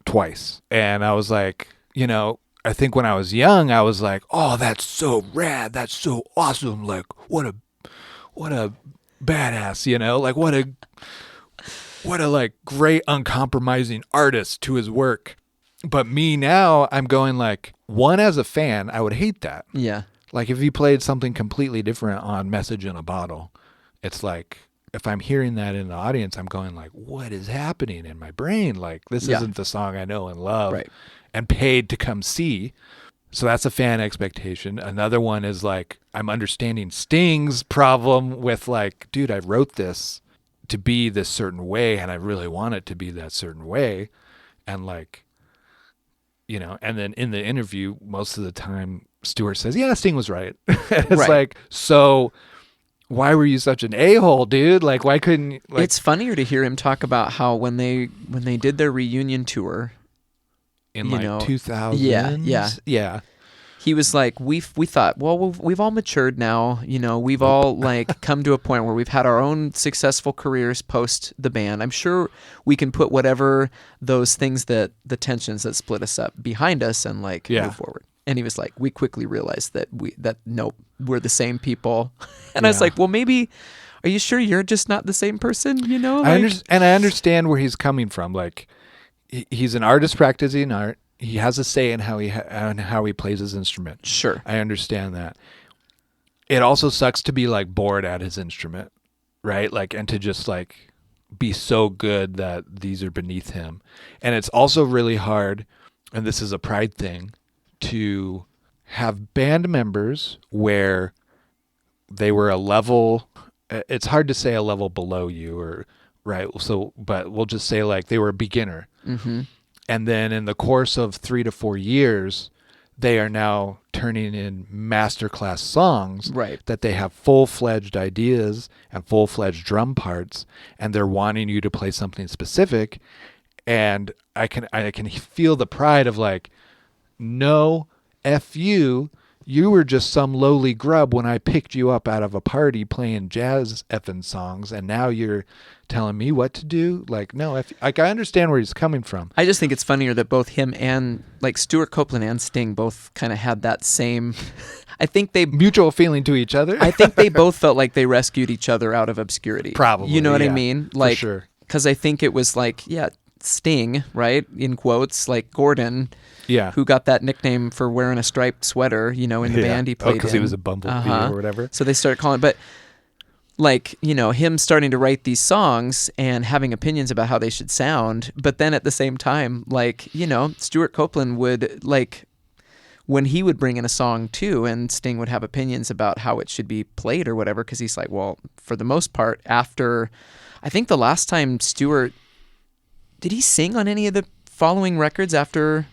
twice. And I was like, you know, I think when I was young, I was like, oh, that's so rad, that's so awesome, like, what a badass, you know, like, what a like great uncompromising artist to his work. But me now, I'm going, like, one, as a fan, I would hate that. Yeah. Like, if he played something completely different on Message in a Bottle, it's like, if I'm hearing that in the audience, I'm going, like, what is happening in my brain? Like, this isn't the song I know and love and paid to come see. So that's a fan expectation. Another one is, like, I'm understanding Sting's problem with, like, dude, I wrote this to be this certain way, and I really want it to be that certain way. And, like, you know, and then in the interview, most of the time, Stuart says, yeah, Sting was right. It's like, so why were you such an a-hole, dude? Like, why couldn't you, like... It's funnier to hear him talk about how when they did their reunion tour in, like, 2000s. Yeah. he was like, we thought, well, we've all matured now. We've all like come to a point where we've had our own successful careers post the band. I'm sure we can put whatever those things the tensions that split us up behind us and like move forward. And he was like, we quickly realized that nope, we're the same people. And I was like, well, maybe, are you sure you're just not the same person? Like, I understand where he's coming from. Like, he's an artist practicing art. He has a say in how he plays his instrument. Sure. I understand that. It also sucks to be like bored at his instrument, right? Like, and to just like be so good that these are beneath him. And it's also really hard, and this is a pride thing, to have band members where they were a level, it's hard to say a level below you, or right. So, but we'll just say like they were a beginner. Mm-hmm. And then in the course of 3 to 4 years, they are now turning in masterclass songs that they have full-fledged ideas and full-fledged drum parts, and they're wanting you to play something specific. And I can feel the pride of like, no, F you. You were just some lowly grub when I picked you up out of a party playing jazz effing songs, and now you're telling me what to do? Like, no, I understand where he's coming from. I just think it's funnier that both him and like Stuart Copeland and Sting both kind of had that same. I think they mutual feeling to each other. I think they both felt like they rescued each other out of obscurity. Probably, you know what I mean? Like, for sure. Because I think it was like, Sting, right? In quotes, like Gordon. Yeah. Who got that nickname for wearing a striped sweater, in the band he played in. because he was a bumblebee or whatever. So they started calling, but like, him starting to write these songs and having opinions about how they should sound. But then at the same time, like, Stuart Copeland would like, when he would bring in a song too, and Sting would have opinions about how it should be played or whatever. Cause he's like, well, for the most part, after, I think the last time Stuart, did he sing on any of the following records after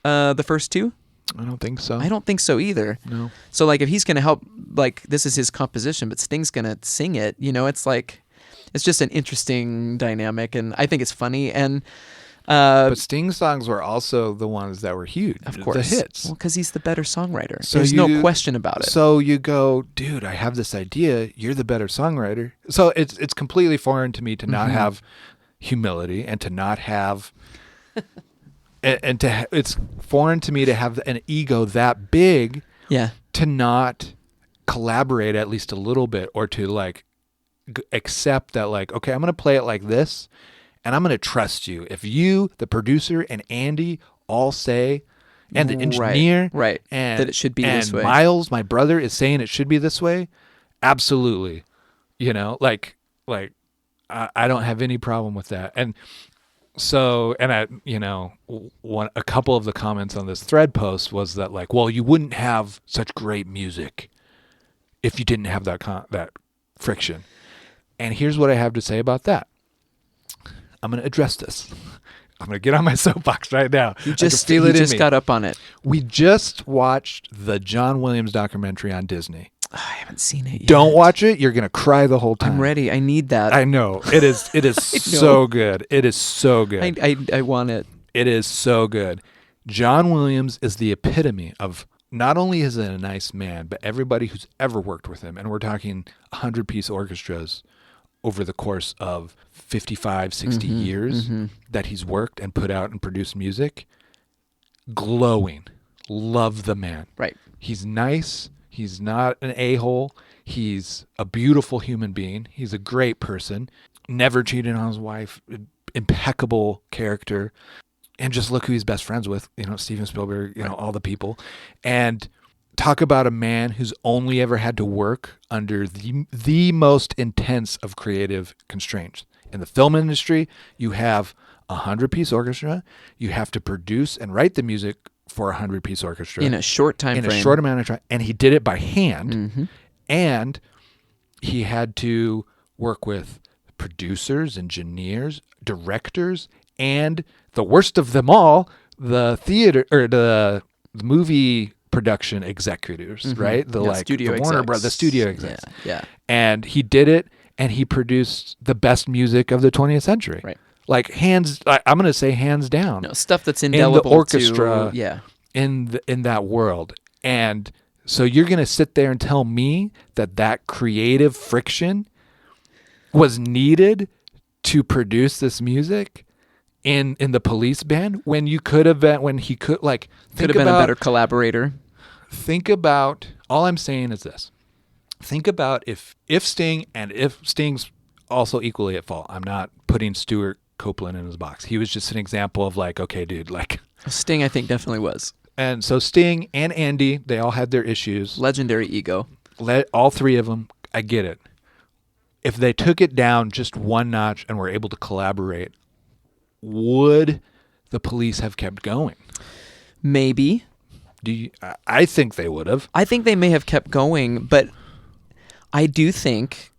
the first two? I don't think so. I don't think so either. No. So like if he's going to help, like this is his composition, but Sting's going to sing it, it's like, it's just an interesting dynamic, and I think it's funny. And but Sting's songs were also the ones that were huge. Of course. The hits. Well, because he's the better songwriter. So there's no question about it. So you go, dude, I have this idea. You're the better songwriter. So it's completely foreign to me to not have humility and to not have... it's foreign to me to have an ego that big to not collaborate at least a little bit, or to like accept that like, okay, I'm going to play it like this and I'm going to trust you. If you, the producer, and Andy all say, and the engineer, and that it should be this way. And Miles, my brother, is saying it should be this way, absolutely. Like I don't have any problem with that. And so, and a couple of the comments on this thread post was that like, well, you wouldn't have such great music if you didn't have that friction. And here's what I have to say about that. I'm going to address this. I'm going to get on my soapbox right now. You just got up on it. We just watched the John Williams documentary on Disney. I haven't seen it yet. Don't watch it. You're going to cry the whole time. I'm ready. I need that. I know. It is so good. It is so good. I want it. It is so good. John Williams is the epitome of, not only is he a nice man, but everybody who's ever worked with him, and we're talking 100-piece orchestras over the course of 55, 60 years that he's worked and put out and produced music, glowing. Love the man. Right. He's nice. He's not an a-hole. He's a beautiful human being. He's a great person. Never cheated on his wife. Impeccable character. And just look who he's best friends with. Steven Spielberg, all the people. And talk about a man who's only ever had to work under the most intense of creative constraints. In the film industry, you have a 100-piece orchestra. You have to produce and write the music for a 100-piece orchestra in a short time frame. In a short amount of time, and he did it by hand. And he had to work with producers, engineers, directors, and the worst of them all, the theater or the movie production executives, right? The studio the Warner execs. Brothers, the studio execs. Yeah. And he did it, and he produced the best music of the 20th century. Right. Like I'm going to say hands down. No, stuff that's indelible in the orchestra. To, in that world. And so you're going to sit there and tell me that creative friction was needed to produce this music in the police band when you could have been, when he could, like, could have been a better collaborator. Think about, all I'm saying is this. Think about if Sting, and if Sting's also equally at fault. I'm not putting Stuart Copeland in his box. He was just an example of like, okay, dude, like. Sting, I think, definitely was. And so Sting and Andy, they all had their issues. Legendary ego. All three of them, I get it. If they took it down just one notch and were able to collaborate, would the police have kept going? Maybe. I think they would have. I think they may have kept going, but I think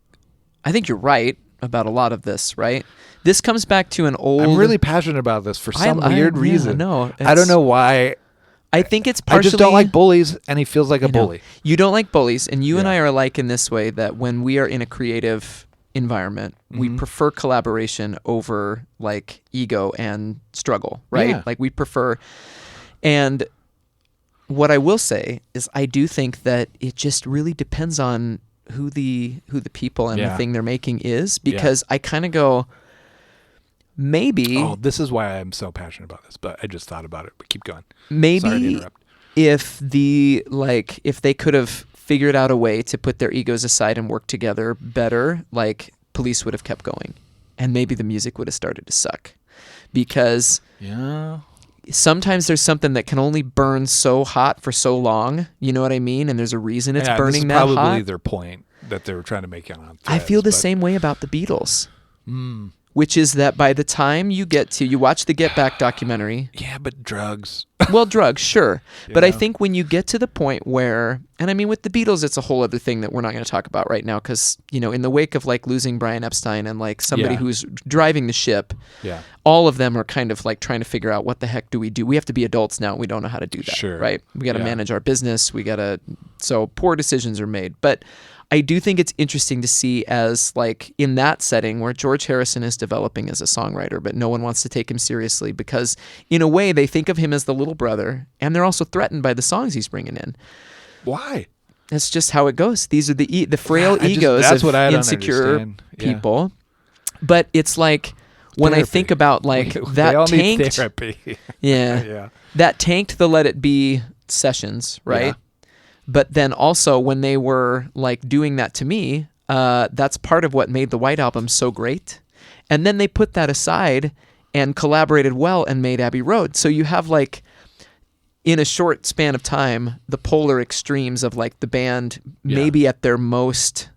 you're right about a lot of this, right? This comes back to an old... I'm really passionate about this for some weird reason. No, I don't know why. I think it's partially... I just don't like bullies, and he feels like a bully. You don't like bullies, and you and I are alike in this way, that when we are in a creative environment, we prefer collaboration over like ego and struggle, right? Yeah. Like we prefer... And what I will say is I do think that it just really depends on who the people and the thing they're making is, because I kind of go... Maybe. Oh, this is why I'm so passionate about this, but I just thought about it. But keep going. Maybe Sorry to interrupt. if they could have figured out a way to put their egos aside and work together better, like police would have kept going, and maybe the music would have started to suck, because sometimes there's something that can only burn so hot for so long. You know what I mean? And there's a reason it's burning that hot. This is probably their point that they were trying to make on Threads. I feel the same way about the Beatles. Which is that by the time you watch the Get Back documentary. Yeah, but drugs. Well, drugs, sure. But I think when you get to the point where, and I mean with the Beatles, it's a whole other thing that we're not going to talk about right now, because, in the wake of like losing Brian Epstein and like somebody who's driving the ship, all of them are kind of like trying to figure out what the heck do we do? We have to be adults now. We don't know how to do that, right? We got to manage our business. So poor decisions are made. But I do think it's interesting to see as like in that setting where George Harrison is developing as a songwriter, but no one wants to take him seriously because in a way they think of him as the little brother, and they're also threatened by the songs he's bringing in. Why? That's just how it goes. These are the frail egos of insecure people. But it's like when I think about like that all tanked need therapy. That tanked the Let It Be sessions, right? Yeah. But then also when they were like doing that to me, that's part of what made the White Album so great. And then they put that aside and collaborated well and made Abbey Road. So you have like, in a short span of time, the polar extremes of like the band maybe at their most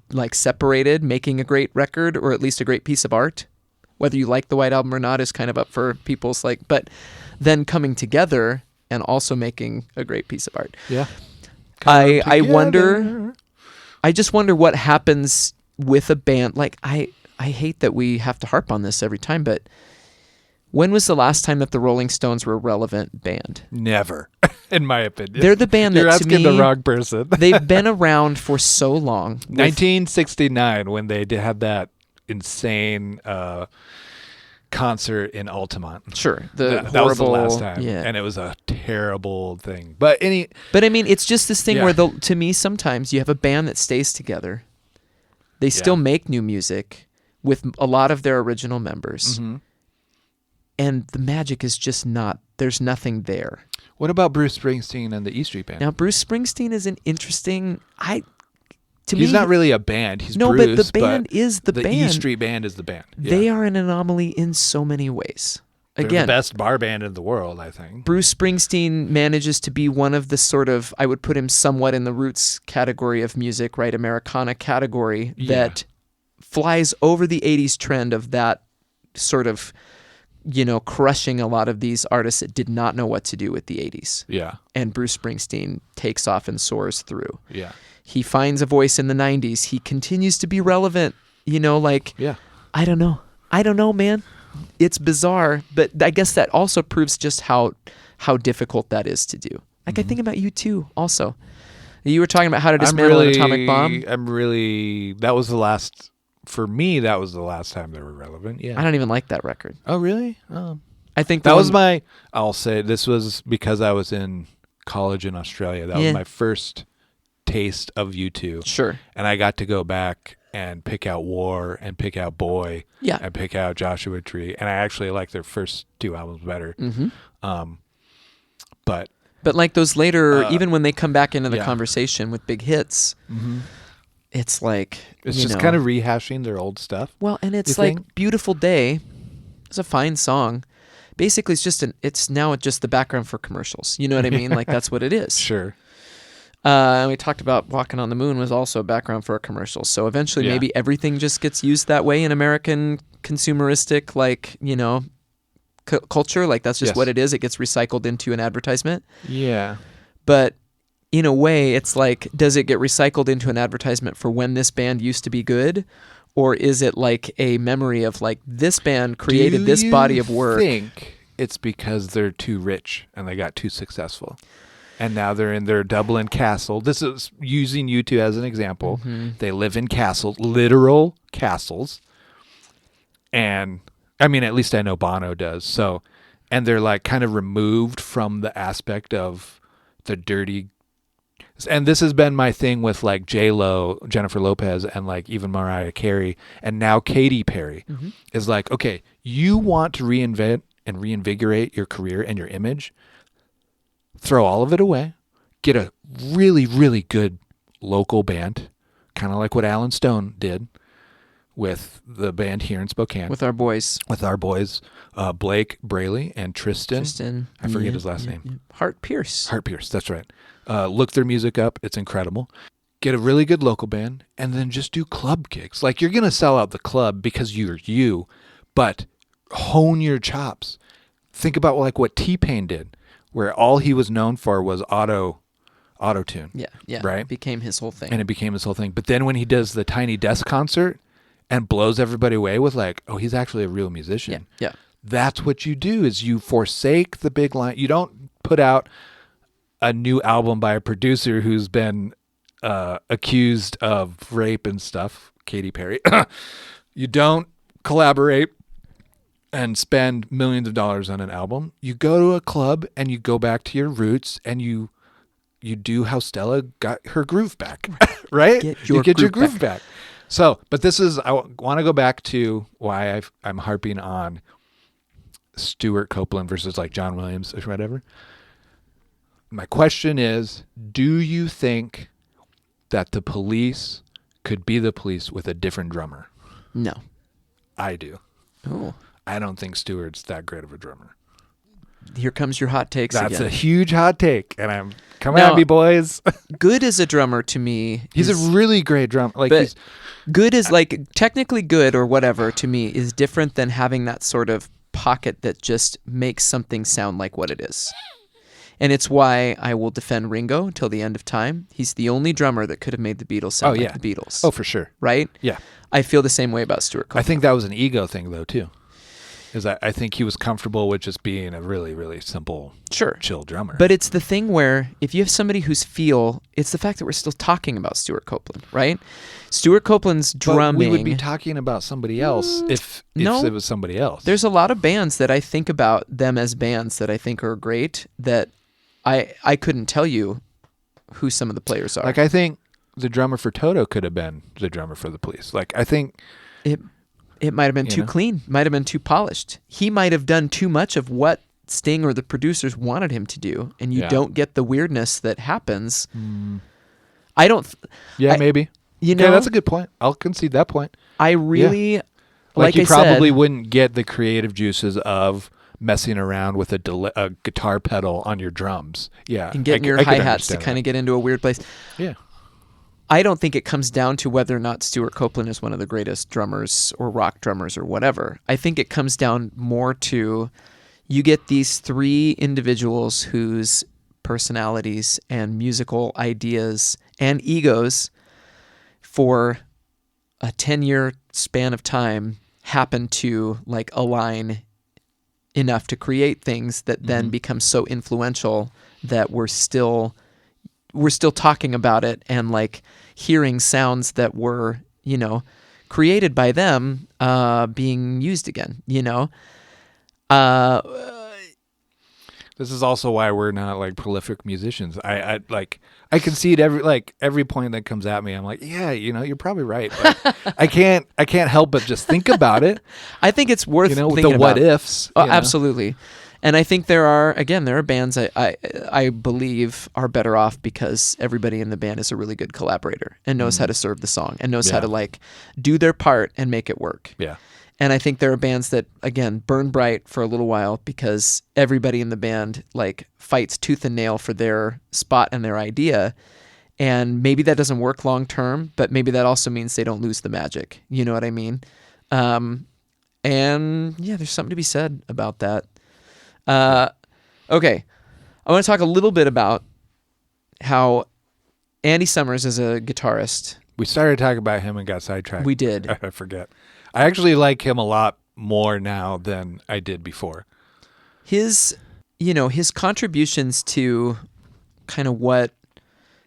like separated, making a great record or at least a great piece of art. Whether you like the White Album or not is kind of up for people's like, but then coming together and also making a great piece of art. Yeah. I just wonder what happens with a band. Like I hate that we have to harp on this every time, but when was the last time that the Rolling Stones were a relevant band? Never, in my opinion. They're the band that, You're to me, asking the wrong person. They've been around for so long. 1969, when they had that insane concert in Altamont. Sure. That was the last time. Yeah. And it was a terrible thing. But I mean, it's just this thing where to me, sometimes you have a band that stays together. They still make new music with a lot of their original members. Mm-hmm. And the magic is just there's nothing there. What about Bruce Springsteen and the E Street Band? Now, Bruce Springsteen is an interesting... He's not really a band. He's no, Bruce, but the band is the band. The E Street Band is the band. Yeah. They are an anomaly in so many ways. They're the best bar band in the world, I think. Bruce Springsteen manages to be one of the sort of, I would put him somewhat in the roots category of music, right? Americana category that flies over the 80s trend of that sort of, crushing a lot of these artists that did not know what to do with the 80s. Yeah. And Bruce Springsteen takes off and soars through. Yeah. He finds a voice in the 90s. He continues to be relevant, I don't know, man. It's bizarre, but I guess that also proves just how difficult that is to do. Like I think about you too, also. You were talking about how to dismantle an atomic bomb. That was the last, for me, that was the last time they were relevant. Yeah. I don't even like that record. Oh, really? Oh. I think I'll say this was because I was in college in Australia. That was my first taste of U2. Sure. And I got to go back and pick out War and pick out Boy and pick out Joshua Tree. And I actually like their first 2 albums better. But like those later, even when they come back into the conversation with big hits, it's like, it's just kind of rehashing their old stuff. Well, and it's like Beautiful Day. It's a fine song. Basically, it's now just the background for commercials. You know what I mean? Like that's what it is. Sure. And we talked about Walking on the Moon was also a background for a commercial. So eventually maybe everything just gets used that way in American consumeristic, like, culture. Like that's just what it is. It gets recycled into an advertisement. Yeah. But in a way, it's like, does it get recycled into an advertisement for when this band used to be good? Or is it like a memory of like this band created this body of work? I think it's because they're too rich and they got too successful. And now they're in their Dublin castle. This is using U2 as an example. They live in castles, literal castles. And I mean, at least I know Bono does. So, and they're like kind of removed from the aspect of the dirty. And this has been my thing with like J-Lo, Jennifer Lopez, and like even Mariah Carey, and now Katy Perry is like, okay, you want to reinvent and reinvigorate your career and your image, throw all of it away, get a really, really good local band, kind of like what Alan Stone did with the band here in Spokane. With our boys. Blake Braley and Tristan. I forget his last name. Hart Pierce, that's right. Look their music up. It's incredible. Get a really good local band and then just do club gigs. Like you're going to sell out the club because you're you, but hone your chops. Think about like what T-Pain did, where all he was known for was auto-tune. Yeah. Right? It became his whole thing. And it became his whole thing. But then when he does the Tiny Desk concert and blows everybody away with like, oh, he's actually a real musician. Yeah. That's what you do is you forsake the big line. You don't put out a new album by a producer who's been accused of rape and stuff, Katy Perry. You don't collaborate and spend millions of dollars on an album. You go to a club and you go back to your roots and you do how Stella got her groove back, right? You get your groove back. So, but I want to go back to why I'm harping on Stuart Copeland versus like John Williams or whatever. My question is, do you think that the Police could be the Police with a different drummer? No. I do. Oh. I don't think Stewart's that great of a drummer. Here comes your hot takes again. That's a huge hot take, and I'm coming at me, boys. Good as a drummer to me. He's a really great drummer. Like, but good is like technically good or whatever to me is different than having that sort of pocket that just makes something sound like what it is. And it's why I will defend Ringo until the end of time. He's the only drummer that could have made the Beatles sound like the Beatles. Oh, for sure. Right? Yeah. I feel the same way about Stuart Copeland. I think that was an ego thing, though, too. Is that I think he was comfortable with just being a really, really simple, chill drummer. But it's the thing where if you have somebody who's it's the fact that we're still talking about Stuart Copeland, right? Stuart Copeland's drumming. But we would be talking about somebody else if it was somebody else. There's a lot of bands that I think about them as bands that I think are great that I couldn't tell you who some of the players are. Like, I think the drummer for Toto could have been the drummer for the Police. Like, I think it might have been too clean, might have been too polished. He might have done too much of what Sting or the producers wanted him to do, and you don't get the weirdness that happens. I don't. Maybe. That's a good point. I'll concede that point. I really like you probably wouldn't get the creative juices of messing around with a guitar pedal on your drums. Yeah. And getting your hi-hats to kind of get into a weird place. Yeah. I don't think it comes down to whether or not Stuart Copeland is one of the greatest drummers or rock drummers or whatever. I think it comes down more to you get these three individuals whose personalities and musical ideas and egos for a 10-year span of time happen to like align enough to create things that then become so influential that we're still talking about it and like hearing sounds that were, created by them The being used again, This is also why we're not like prolific musicians. I concede every point that comes at me. I'm like, yeah, you're probably right, but I can't help but just think about it. I think it's worth with thinking the about. what ifs. Oh, absolutely. And I think there are bands I believe are better off because everybody in the band is a really good collaborator and knows how to serve the song and knows how to like do their part and make it work. Yeah. And I think there are bands that, again, burn bright for a little while because everybody in the band like fights tooth and nail for their spot and their idea. And maybe that doesn't work long term, but maybe that also means they don't lose the magic. You know what I mean? And yeah, there's something to be said about that. Okay. I want to talk a little bit about how Andy Summers is a guitarist. We started talking about him and got sidetracked. We did. I forget. I actually like him a lot more now than I did before. His contributions to kind of what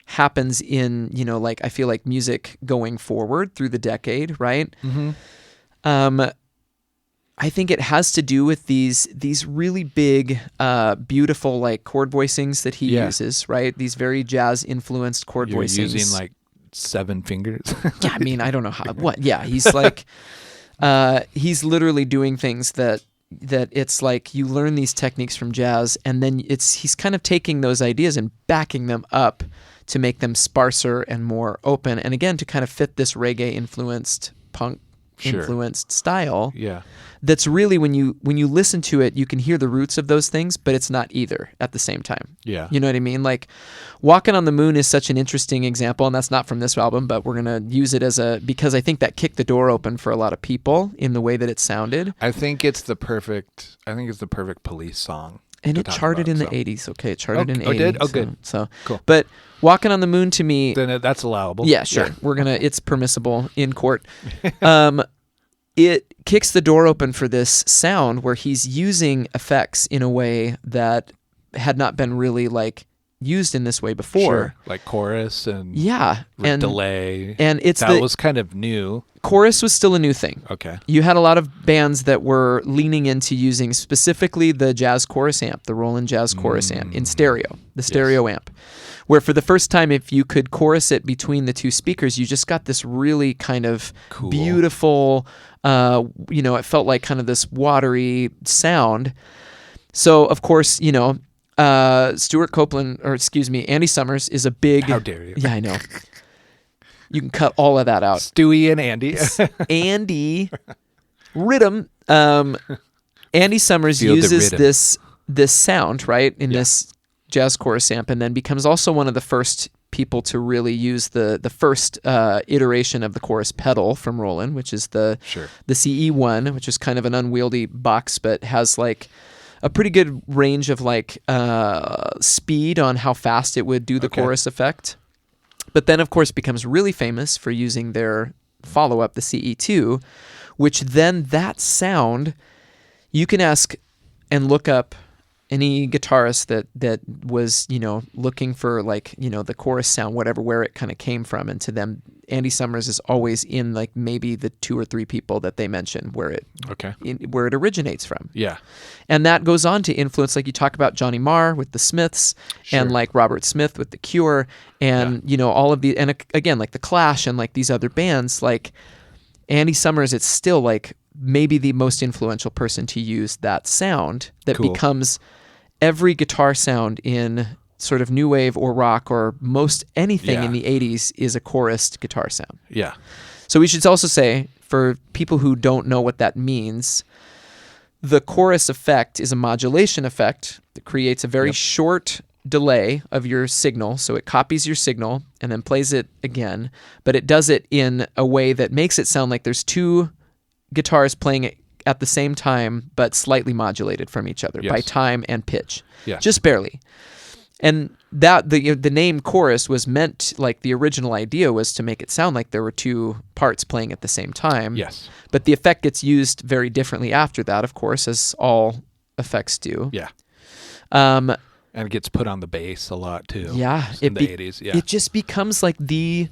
happens in, like I feel like music going forward through the decade, right? Mm-hmm. I think it has to do with these really big, beautiful like chord voicings that he uses, right? These very jazz influenced chord voicings. Using like 7 fingers. Yeah, I mean, I don't know how. What? Yeah, he's like, he's literally doing things that it's like you learn these techniques from jazz, and then he's kind of taking those ideas and backing them up to make them sparser and more open, and again to kind of fit this reggae influenced, punk influenced style. Yeah. That's really when you listen to it, you can hear the roots of those things, but it's not either at the same time. Yeah. You know what I mean? Like Walking on the Moon is such an interesting example, and that's not from this album, but we're going to use it because I think that kicked the door open for a lot of people in the way that it sounded. I think it's the perfect Police song. And it charted in the 80s. Okay, it charted in the 80s. Oh, it did? Oh, good. So cool. But Walking on the Moon to me... Then that's allowable. Yeah, sure. Yeah. It's permissible in court. It kicks the door open for this sound where he's using effects in a way that had not been really like used in this way before. Sure. Like chorus and delay. And that was kind of new. Chorus was still a new thing. Okay. You had a lot of bands that were leaning into using specifically the jazz chorus amp, the Roland Jazz Chorus amp in stereo, the stereo amp. Where for the first time, if you could chorus it between the two speakers, you just got this really kind of beautiful, it felt like kind of this watery sound. So, of course, Andy Summers is a big... How dare you? Yeah, I know. You can cut all of that out. Stewie and Andy. Andy Rhythm. Andy Summers uses this sound, right, in this jazz chorus amp, and then becomes also one of the first people to really use the first iteration of the chorus pedal from Roland, which is the CE1, which is kind of an unwieldy box, but has like a pretty good range of like speed on how fast it would do the chorus effect. But then, of course, becomes really famous for using their follow-up, the CE2, which then that sound, you can ask and look up any guitarist that was, looking for like, the chorus sound, where it kind of came from. And to them, Andy Summers is always in like maybe the 2 or 3 people that they mention where it originates from. Yeah. And that goes on to influence, like you talk about Johnny Marr with the Smiths and like Robert Smith with the Cure and, all of the, and again, like the Clash and like these other bands, like Andy Summers, it's still like maybe the most influential person to use that sound that becomes every guitar sound in sort of new wave or rock or most anything in the 80s is a chorused guitar sound. Yeah. So we should also say, for people who don't know what that means, the chorus effect is a modulation effect that creates a very short delay of your signal. So it copies your signal and then plays it again, but it does it in a way that makes it sound like there's 2 guitars playing it at the same time, but slightly modulated from each other by time and pitch, just barely. And that the name chorus was meant, like the original idea was to make it sound like there were 2 parts playing at the same time. Yes. But the effect gets used very differently after that, of course, as all effects do. Yeah. And it gets put on the bass a lot too. Yeah. In the 80s. Yeah. It just becomes like again,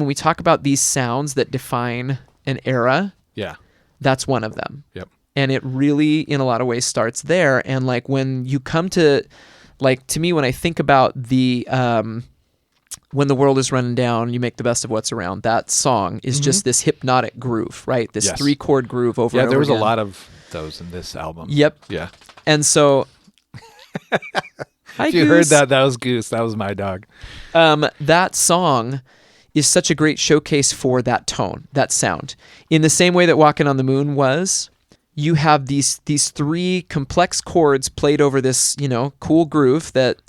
when we talk about these sounds that define an era. Yeah. That's one of them. Yep. And it really, in a lot of ways, starts there. And like when you come to, like to me, when I think about the when the world is running down, you make the best of what's around. That song is just this hypnotic groove, right? This 3-chord groove over and over there was again. a lot of those in this album. Yep. Yeah. And so, if you heard that was Goose. That was my dog. That song is such a great showcase for that tone, that sound. In the same way that Walking on the Moon was, you have these 3 complex chords played over this, cool groove that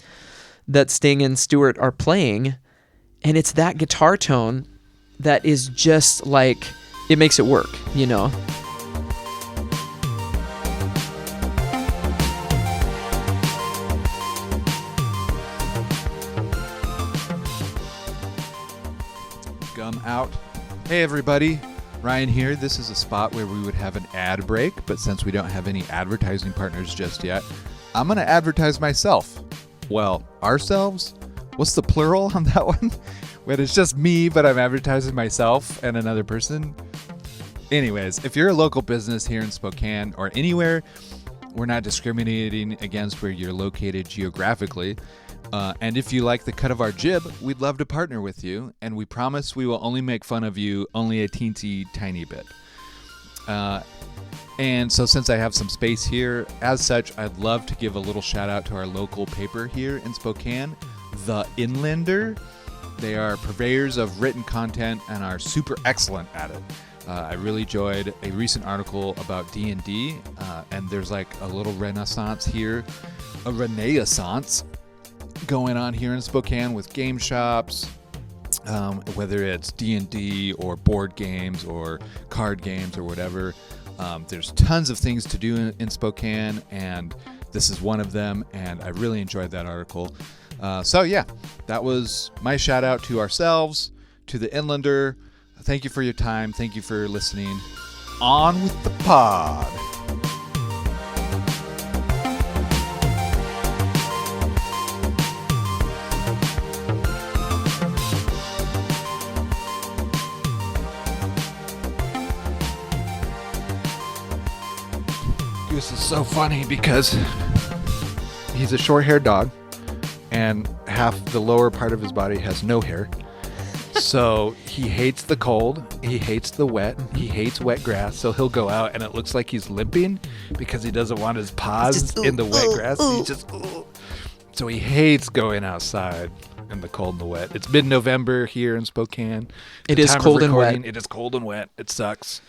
Sting and Stewart are playing, and it's that guitar tone that is just like, it makes it work, Gum out. Hey everybody, Ryan here. This is a spot where we would have an ad break, but since we don't have any advertising partners just yet, I'm going to advertise myself. Well, ourselves? What's the plural on that one? When it's just me, but I'm advertising myself and another person? Anyways, if you're a local business here in Spokane or anywhere, we're not discriminating against where you're located geographically. And if you like the cut of our jib, we'd love to partner with you. And we promise we will only make fun of you only a teensy tiny bit. And so since I have some space here, as such, I'd love to give a little shout out to our local paper here in Spokane, The Inlander. They are purveyors of written content and are super excellent at it. I really enjoyed a recent article about D&D, and there's like a little renaissance here, a renaissance going on here in Spokane with game shops, whether it's D&D or board games or card games or whatever. There's tons of things to do in Spokane, and this is one of them, and I really enjoyed that article. So yeah, that was my shout out to ourselves, to the Inlander. Thank you for your time. Thank you for listening. On with the pod. This is so funny because he's a short-haired dog and half the lower part of his body has no hair. So he hates the cold, he hates the wet, he hates wet grass, so he'll go out and it looks like he's limping because he doesn't want his paws in the wet grass. So he hates going outside in the cold and the wet. It's mid-November here in Spokane. It is cold and wet. It is cold and wet. It sucks.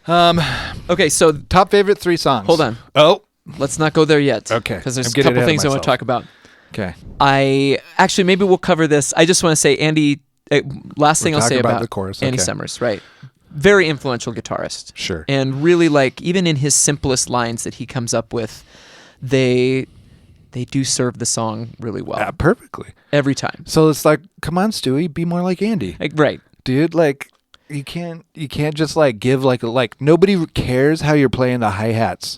Okay, so top favorite 3 songs. Hold on. Oh, let's not go there yet. Okay. Because there's a couple things I want to talk about. Okay. Maybe we'll cover this. I just want to say, Andy, last thing I'll say about the chorus. Andy Summers, right? Very influential guitarist. Sure. And really, like, even in his simplest lines that he comes up with, they do serve the song really well. Perfectly. Every time. So it's like, come on, Stewie, be more like Andy. Right. Dude, like, you can't just like give like nobody cares how you're playing the hi-hats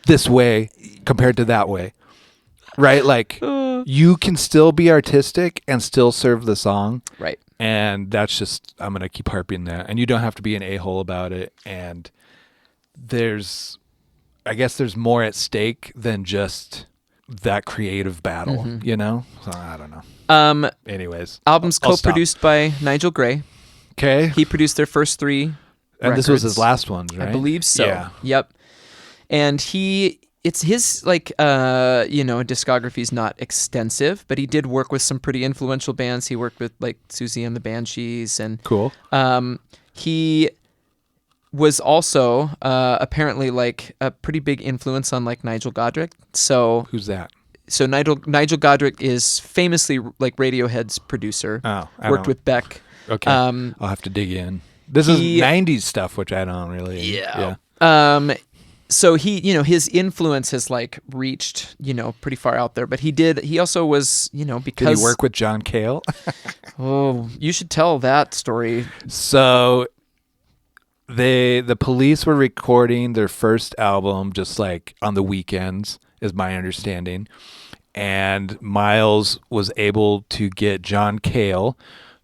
this way compared to that way. Right? Like you can still be artistic and still serve the song. Right. And that's just, I'm going to keep harping that. And you don't have to be an a-hole about it. And I guess there's more at stake than just that creative battle, you know? So I don't know. Anyways. Album's co-produced by Nigel Gray. Okay. He produced their first 3 and records. This was his last one, right? I believe so. Yeah. Yep. And it's his discography's not extensive, but he did work with some pretty influential bands. He worked with like Susie and the Banshees, and cool. He was also apparently like a pretty big influence on like Nigel Godrich. So who's that? So Nigel Godrich is famously like Radiohead's producer. Oh, worked with Beck. Okay. I'll have to dig in. This is 90s stuff, which I don't really. Yeah. So his influence has like reached, pretty far out there, but he also was, because. Did he work with John Cale? Oh, you should tell that story. So the Police were recording their first album just like on the weekends, is my understanding. And Miles was able to get John Cale,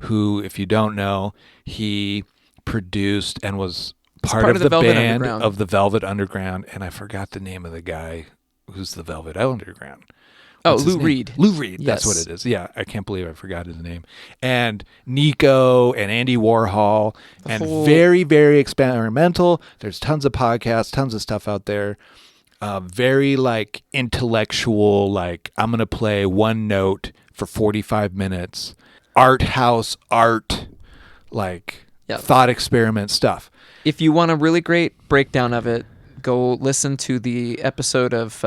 who, if you don't know, he produced and was part of the band of the Velvet Underground, and I forgot the name of the guy who's the Velvet Underground. What's Lou Reed. Lou Reed, yes. That's what it is. Yeah, I can't believe I forgot his name. And Nico and Andy Warhol, and very, very experimental. There's tons of podcasts, tons of stuff out there. Very like intellectual, like I'm going to play one note for 45 minutes. Art house, like thought experiment stuff. If you want a really great breakdown of it, go listen to the episode of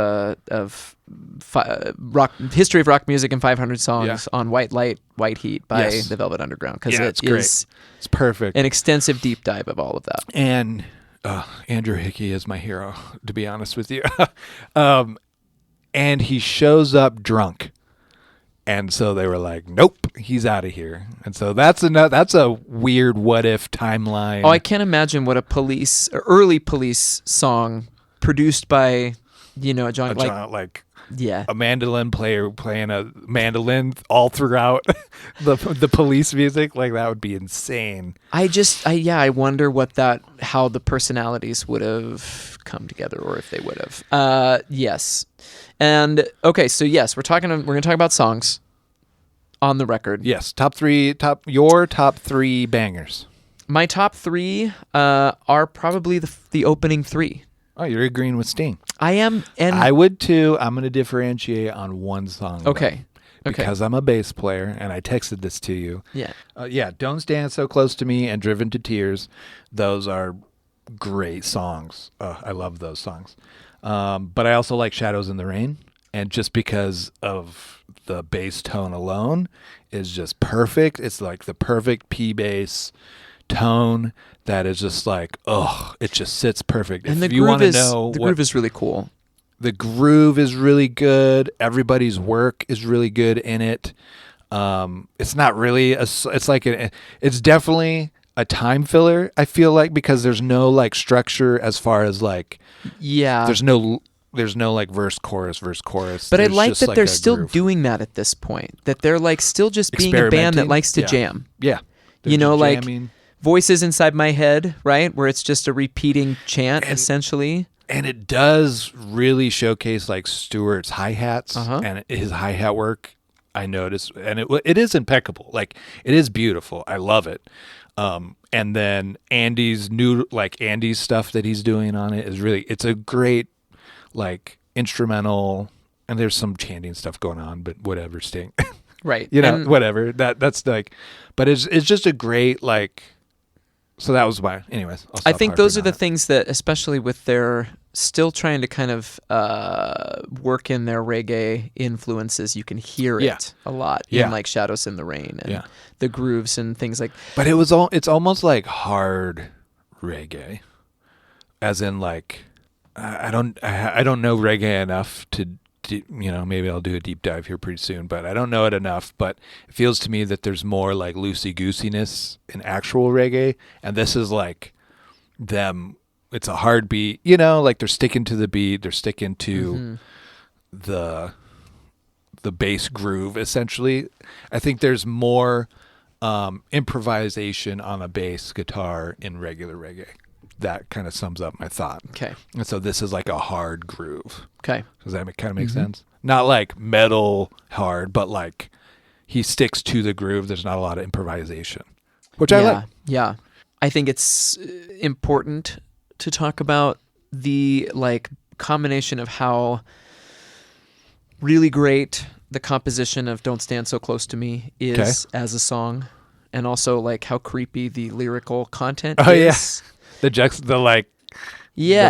History of Rock Music and 500 Songs on White Light, White Heat by the Velvet Underground, because it's perfect. An extensive deep dive of all of that. And Andrew Hickey is my hero, to be honest with you. And he shows up drunk. And so they were like, nope, he's out of here. And so that's a weird what if timeline. Oh, I can't imagine what early Police song produced by, John, a mandolin player playing a mandolin all throughout the Police music. Like, that would be insane. I wonder how the personalities would have come together, or if they would have. Yes. And okay, so yes, we're going to talk about songs on the record. Yes, your top three bangers. My top three are probably the opening three. Oh, you're agreeing with Sting. I am, and I would too. I'm going to differentiate on one song. Okay. Because I'm a bass player, and I texted this to you. Yeah. Don't Stand So Close to Me and Driven to Tears. Those are great songs. I love those songs. But I also like Shadows in the Rain, and just because of the bass tone alone is just perfect. It's like the perfect P bass tone that is just like, it just sits perfect. And if the you groove groove is really cool. The groove is really good. Everybody's work is really good in it. It's not really it's definitely a time filler, I feel like, because there's no like structure as far as like, there's no like verse chorus. But I like that they're still doing that at this point, that they're like still just being a band that likes to jam. Yeah. Like Voices Inside My Head, right? Where it's just a repeating chant, essentially. And it does really showcase like Stewart's hi-hats and his hi-hat work, I noticed. And it is impeccable. Like, it is beautiful. I love it. And then Andy's stuff that he's doing on it is it's a great like instrumental, and there's some chanting stuff going on, but whatever, Sting. Right. Whatever. That's like, but it's just a great like. So that was anyways. I think those are the things that, especially with their still trying to kind of work in their reggae influences, you can hear it a lot in like Shadows in the Rain and the grooves and things like. But it's almost like hard reggae, as in like I don't know reggae enough to. Maybe I'll do a deep dive here pretty soon, but I don't know it enough. But it feels to me that there's more like loosey-goosiness in actual reggae, and this is like them. It's a hard beat, like they're sticking to the beat, they're sticking to the bass groove. Essentially, I think there's more improvisation on a bass guitar in regular reggae. That kind of sums up my thought. Okay. And so this is like a hard groove. Okay. Does that kind of make sense? Not like metal hard, but like he sticks to the groove. There's not a lot of improvisation, which I like. Yeah. I think it's important to talk about the like combination of how really great the composition of Don't Stand So Close to Me is as a song, and also like how creepy the lyrical content is. The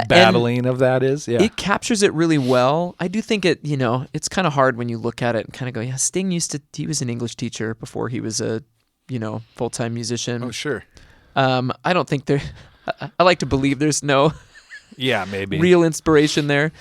battling of that is, it captures it really well. I do think it's kind of hard when you look at it and kind of go, Sting he was an English teacher before he was a, full-time musician. Oh, sure. I don't think I like to believe there's no maybe real inspiration there.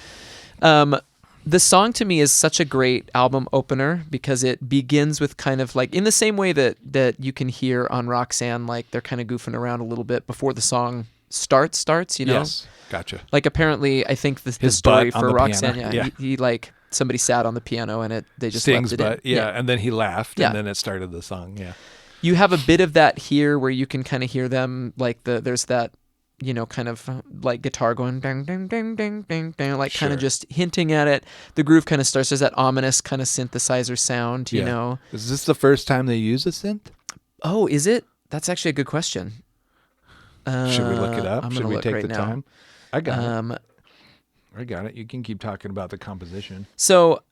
The song to me is such a great album opener because it begins with kind of like in the same way that you can hear on Roxanne, like they're kind of goofing around a little bit before the song starts, Yes, gotcha. Like apparently, I think the story for Roxanne, he like somebody sat on the piano and they just Sting's left it in. And then he laughed and then it started the song. Yeah. You have a bit of that here where you can kind of hear them like there's that kind of like guitar going ding, ding, ding, ding, ding, ding, like kind Sure. of just hinting at it. The groove kind of starts. There's that ominous kind of synthesizer sound, you know. Is this the first time they use a synth? Oh, is it? That's actually a good question. Should we look it up? Should we take right the now. time? I got it. I got it. You can keep talking about the composition. So,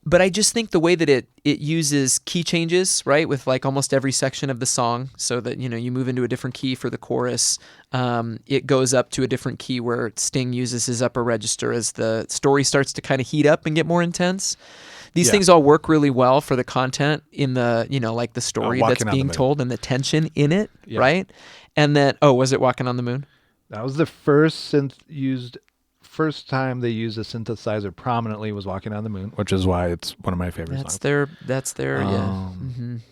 but I just think the way that it uses key changes, right, with like almost every section of the song, so that, you move into a different key for the chorus. It goes up to a different key where Sting uses his upper register as the story starts to kind of heat up and get more intense. These things all work really well for the content in the, like the story that's being told and the tension in it, right? And then, was it Walking on the Moon? That was the first time they used a synthesizer prominently was Walking on the Moon, which is why it's one of my favorite songs. That's their on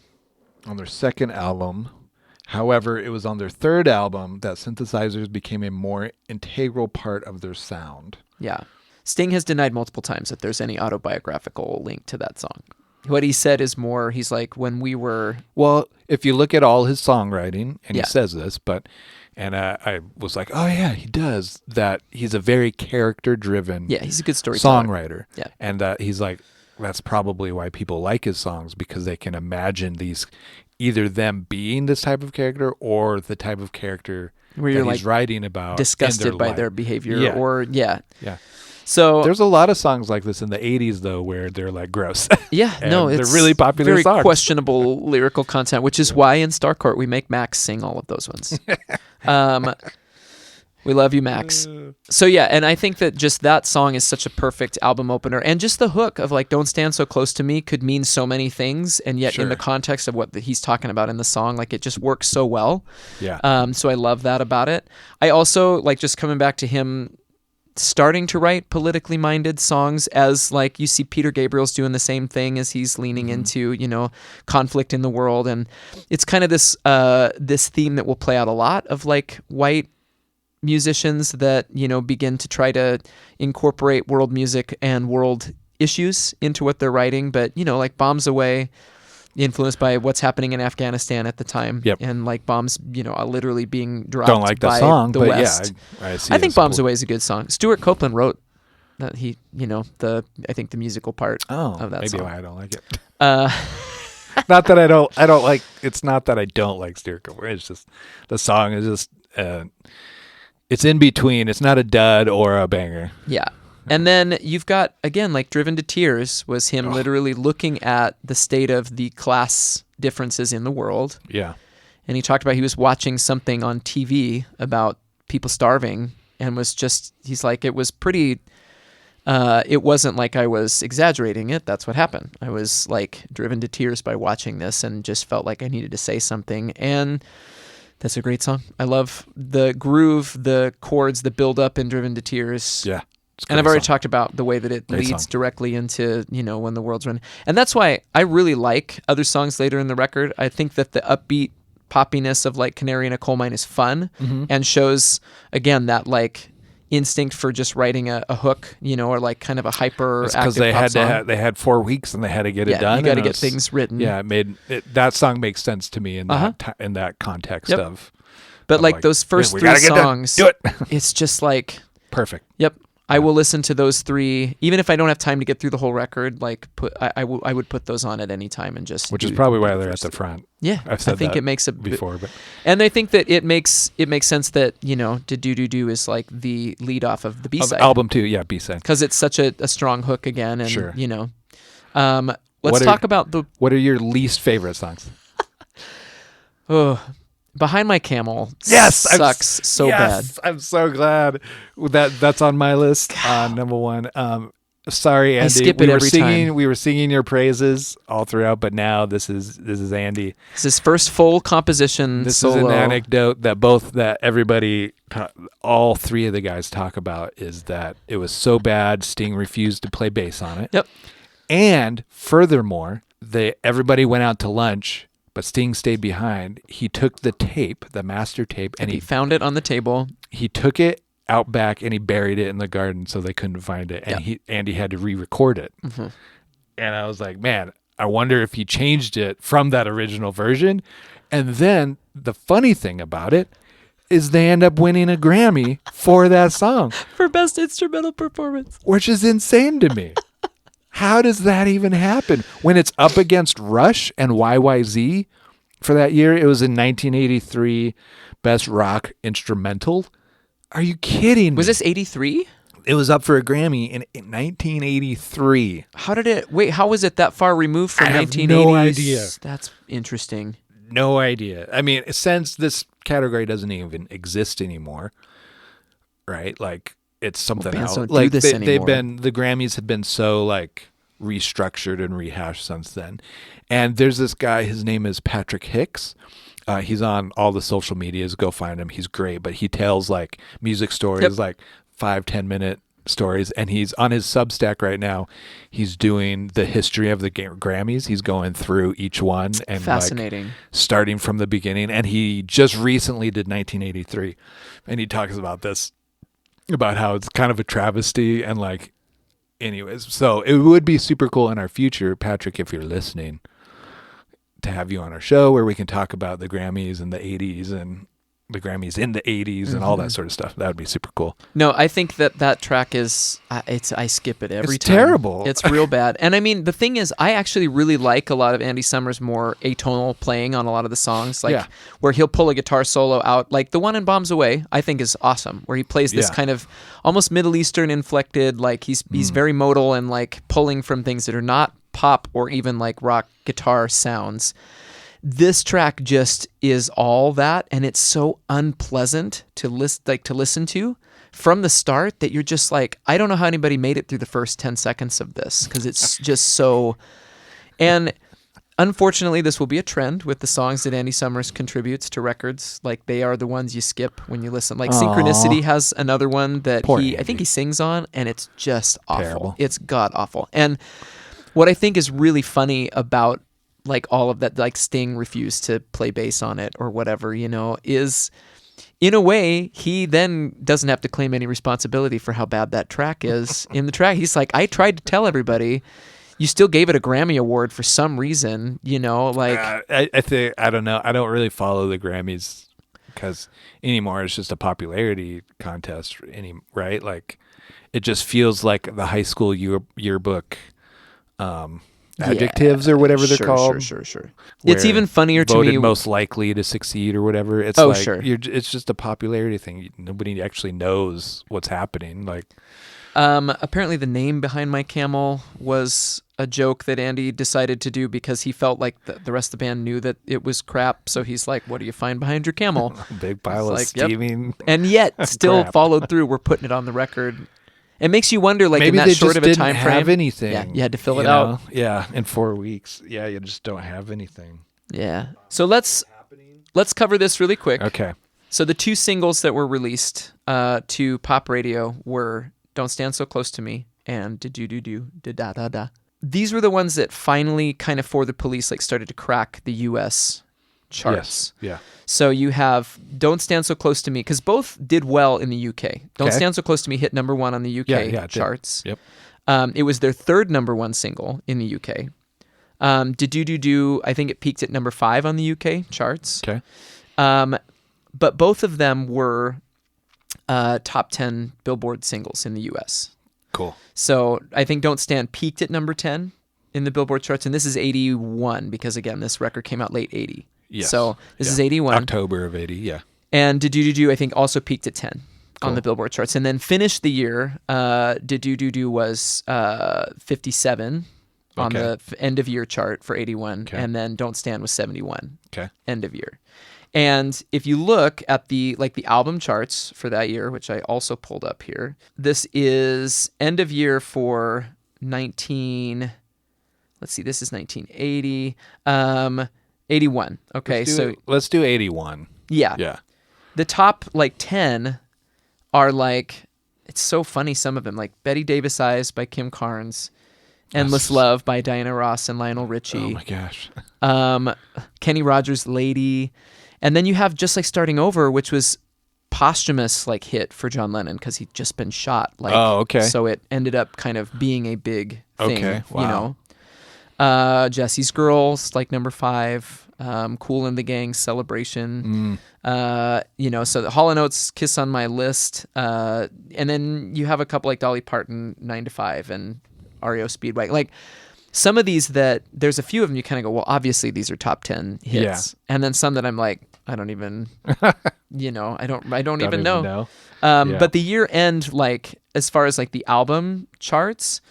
their second album. However, it was on their third album that synthesizers became a more integral part of their sound. Yeah. Sting has denied multiple times that there's any autobiographical link to that song. What he said is more, he's like, when we were... Well, if you look at all his songwriting, and he says this, and I was like, oh yeah, he does, that he's a very character-driven he's a good storyteller. Songwriter. Yeah. And he's like, that's probably why people like his songs, because they can imagine these, either them being this type of character or the type of character where that you're he's writing about. Disgusted by their behavior or. Yeah. So there's a lot of songs like this in the 80s, though, where they're like gross. Yeah, no, it's they're really popular very songs. Questionable lyrical content, which is why in Starcourt we make Max sing all of those ones. We love you, Max. So yeah, and I think that just that song is such a perfect album opener, and just the hook of like "Don't Stand So Close to Me" could mean so many things, and yet in the context of what he's talking about in the song, like it just works so well. Yeah. So I love that about it. I also like just coming back to him starting to write politically minded songs, as like you see Peter Gabriel's doing the same thing as he's leaning into, conflict in the world. And it's kind of this theme that will play out a lot of like white musicians that, begin to try to incorporate world music and world issues into what they're writing. But, like Bombs Away, influenced by what's happening in Afghanistan at the time. Yep. And like bombs, literally being dropped Don't like the by song, the but West. yeah, I see. I think Bombs Away is a good song. Stuart Copeland wrote that I think the musical part of that song. Maybe why I don't like it. Not that I don't like, it's not that I don't like Stuart Copeland. It's just, the song is just, it's in between. It's not a dud or a banger. Yeah. And then you've got, again, like Driven to Tears was him literally looking at the state of the class differences in the world. Yeah. And he talked about he was watching something on TV about people starving and he's like, it was pretty, it wasn't like I was exaggerating it. That's what happened. I was like driven to tears by watching this and just felt like I needed to say something. And that's a great song. I love the groove, the chords, the build up in Driven to Tears. Yeah. And I've already talked about the way that it leads directly into, When the World's Running. And that's why I really like other songs later in the record. I think that the upbeat poppiness of like Canary in a Coal Mine is fun and shows, again, that like instinct for just writing a hook, or like kind of a hyper active because they pop had song. they had 4 weeks and they had to get it done. You got to get things written. Yeah, that song makes sense to me in that context of. But like those first 3 songs, do it. It's just like perfect. Yep. I will listen to those 3, even if I don't have time to get through the whole record. Like, I would put those on at any time and just. Which is probably why they're at the front. Yeah, I've said I think that it makes before, but and I think that it makes sense that to do is like the lead off of the B-side. Of album 2, yeah, B-side, because it's such a strong hook again, and sure. Let's talk about the. What are your least favorite songs? Behind My Camel sucks so bad. I'm so glad that's on my list. Number 1. Sorry, Andy. I skip it every time. We were singing your praises all throughout, but now this is Andy. It's his first full composition. This solo. is an anecdote that everybody, all 3 of the guys talk about, is that it was so bad Sting refused to play bass on it. Yep. And furthermore, everybody went out to lunch, but Sting stayed behind. He took the tape, the master tape, and he found it on the table. He took it out back and he buried it in the garden so they couldn't find it. And Andy had to re-record it. Mm-hmm. And I was like, man, I wonder if he changed it from that original version. And then the funny thing about it, is they end up winning a Grammy for that song. For Best Instrumental Performance. Which is insane to me. How does that even happen? When it's up against Rush and YYZ for that year, it was in 1983 Best Rock Instrumental. Are you kidding me? Was this 83? It was up for a Grammy in 1983. How was it that far removed from 1980s? No idea. That's interesting. No idea. I mean, since this category doesn't even exist anymore, right? Like, it's something bands else. don't Like do this anymore. the Grammys have been so like restructured and rehashed since then. And there's this guy, his name is Patrick Hicks. He's on all the social medias. Go find him. He's great, but he tells like music stories, like 5-10 minute stories. And he's on his Substack right now. He's doing the history of the Grammys. He's going through each one and fascinating, like, starting from the beginning. And he just recently did 1983, and he talks about this, about how it's kind of a travesty and like, anyways. So it would be super cool in our future, Patrick, if you're listening, to have you on our show where we can talk about the Grammys in the 80s and the Grammys in the 80s and all that sort of stuff. That would be super cool. No, I think that track is, I skip it every time. It's terrible. It's real bad. And I mean, the thing is, I actually really like a lot of Andy Summers' more atonal playing on a lot of the songs, like where he'll pull a guitar solo out, like the one in Bombs Away, I think is awesome, where he plays this kind of almost Middle Eastern inflected, like he's very modal and like pulling from things that are not pop or even like rock guitar sounds. This track just is all that, and it's so unpleasant to listen to from the start that you're just like, I don't know how anybody made it through the first 10 seconds of this, because it's just so. And unfortunately, this will be a trend with the songs that Andy Summers contributes to records. Like, they are the ones you skip when you listen. Like Synchronicity has another one that I think he sings on, and it's just awful. Terrible. It's god awful. And what I think is really funny about like all of that, like Sting refused to play bass on it or whatever, you know, is in a way he then doesn't have to claim any responsibility for how bad that track is. In the track, he's like, I tried to tell everybody, you still gave it a Grammy award for some reason, you know, like I think, I don't know, I don't really follow the Grammys because anymore it's just a popularity contest, right? Like, it just feels like the high school yearbook adjectives or whatever they're called. Sure. It's even funnier to me. Voted most likely to succeed or whatever. It's it's just a popularity thing. Nobody actually knows what's happening. Like, apparently the name behind my camel was a joke that Andy decided to do because he felt like the rest of the band knew that it was crap. So he's like, "What do you find behind your camel?" A big pile of steaming. Yep. And yet still followed through. We're putting it on the record. It makes you wonder, like, maybe in that short of a time frame, didn't have anything. Yeah, you had to fill it out. Yeah, in 4 weeks. Yeah, you just don't have anything. Yeah. So let's cover this really quick. Okay. So the two singles that were released to pop radio were "Don't Stand So Close to Me" and "Do Da Da Da." These were the ones that finally, kind of for the Police, like started to crack the U.S. charts. Yes. Yeah. So you have "Don't Stand So Close to Me," because both did well in the UK. "Don't Stand So Close to Me" hit number 1 on the UK charts. Yep. It was their third number 1 single in the UK. Do, I think it peaked at number 5 on the UK charts. Okay. But both of them were top 10 Billboard singles in the US. Cool. So I think "Don't Stand" peaked at number 10 in the Billboard charts, and this is 81 because, again, this record came out late 80. Yes. So this is 81. October of 80, yeah. And Do, I think, also peaked at 10 on the Billboard charts. And then finished the year, Do was 57 on the end of year chart for 81. Okay. And then "Don't Stand" was 71 end of year. And if you look at the album charts for that year, which I also pulled up here, this is end of year for 19... Let's see, this is 1980. 81. Okay, let's do 81. Yeah. Yeah. The top 10 are it's so funny, some of them, like "Betty Davis Eyes" by Kim Carnes, "Endless Love" by Diana Ross and Lionel Richie. Oh my gosh. Kenny Rogers' "Lady." And then you have "Just Like Starting Over," which was posthumous hit for John Lennon because he'd just been shot. So it ended up kind of being a big thing. Okay. Wow. You know. "Jesse's Girls," number 5. Kool and the Gang, Celebration. So the Hall & Oates, Kiss on My List. And then you have a couple like Dolly Parton, 9 to 5, and REO Speedwagon. Like some of these that there's a few of them you kind of go, well, obviously these are top 10 hits. Yeah. And then some that I'm like, I don't even, I don't even know. But the year end, like as far as like the album charts,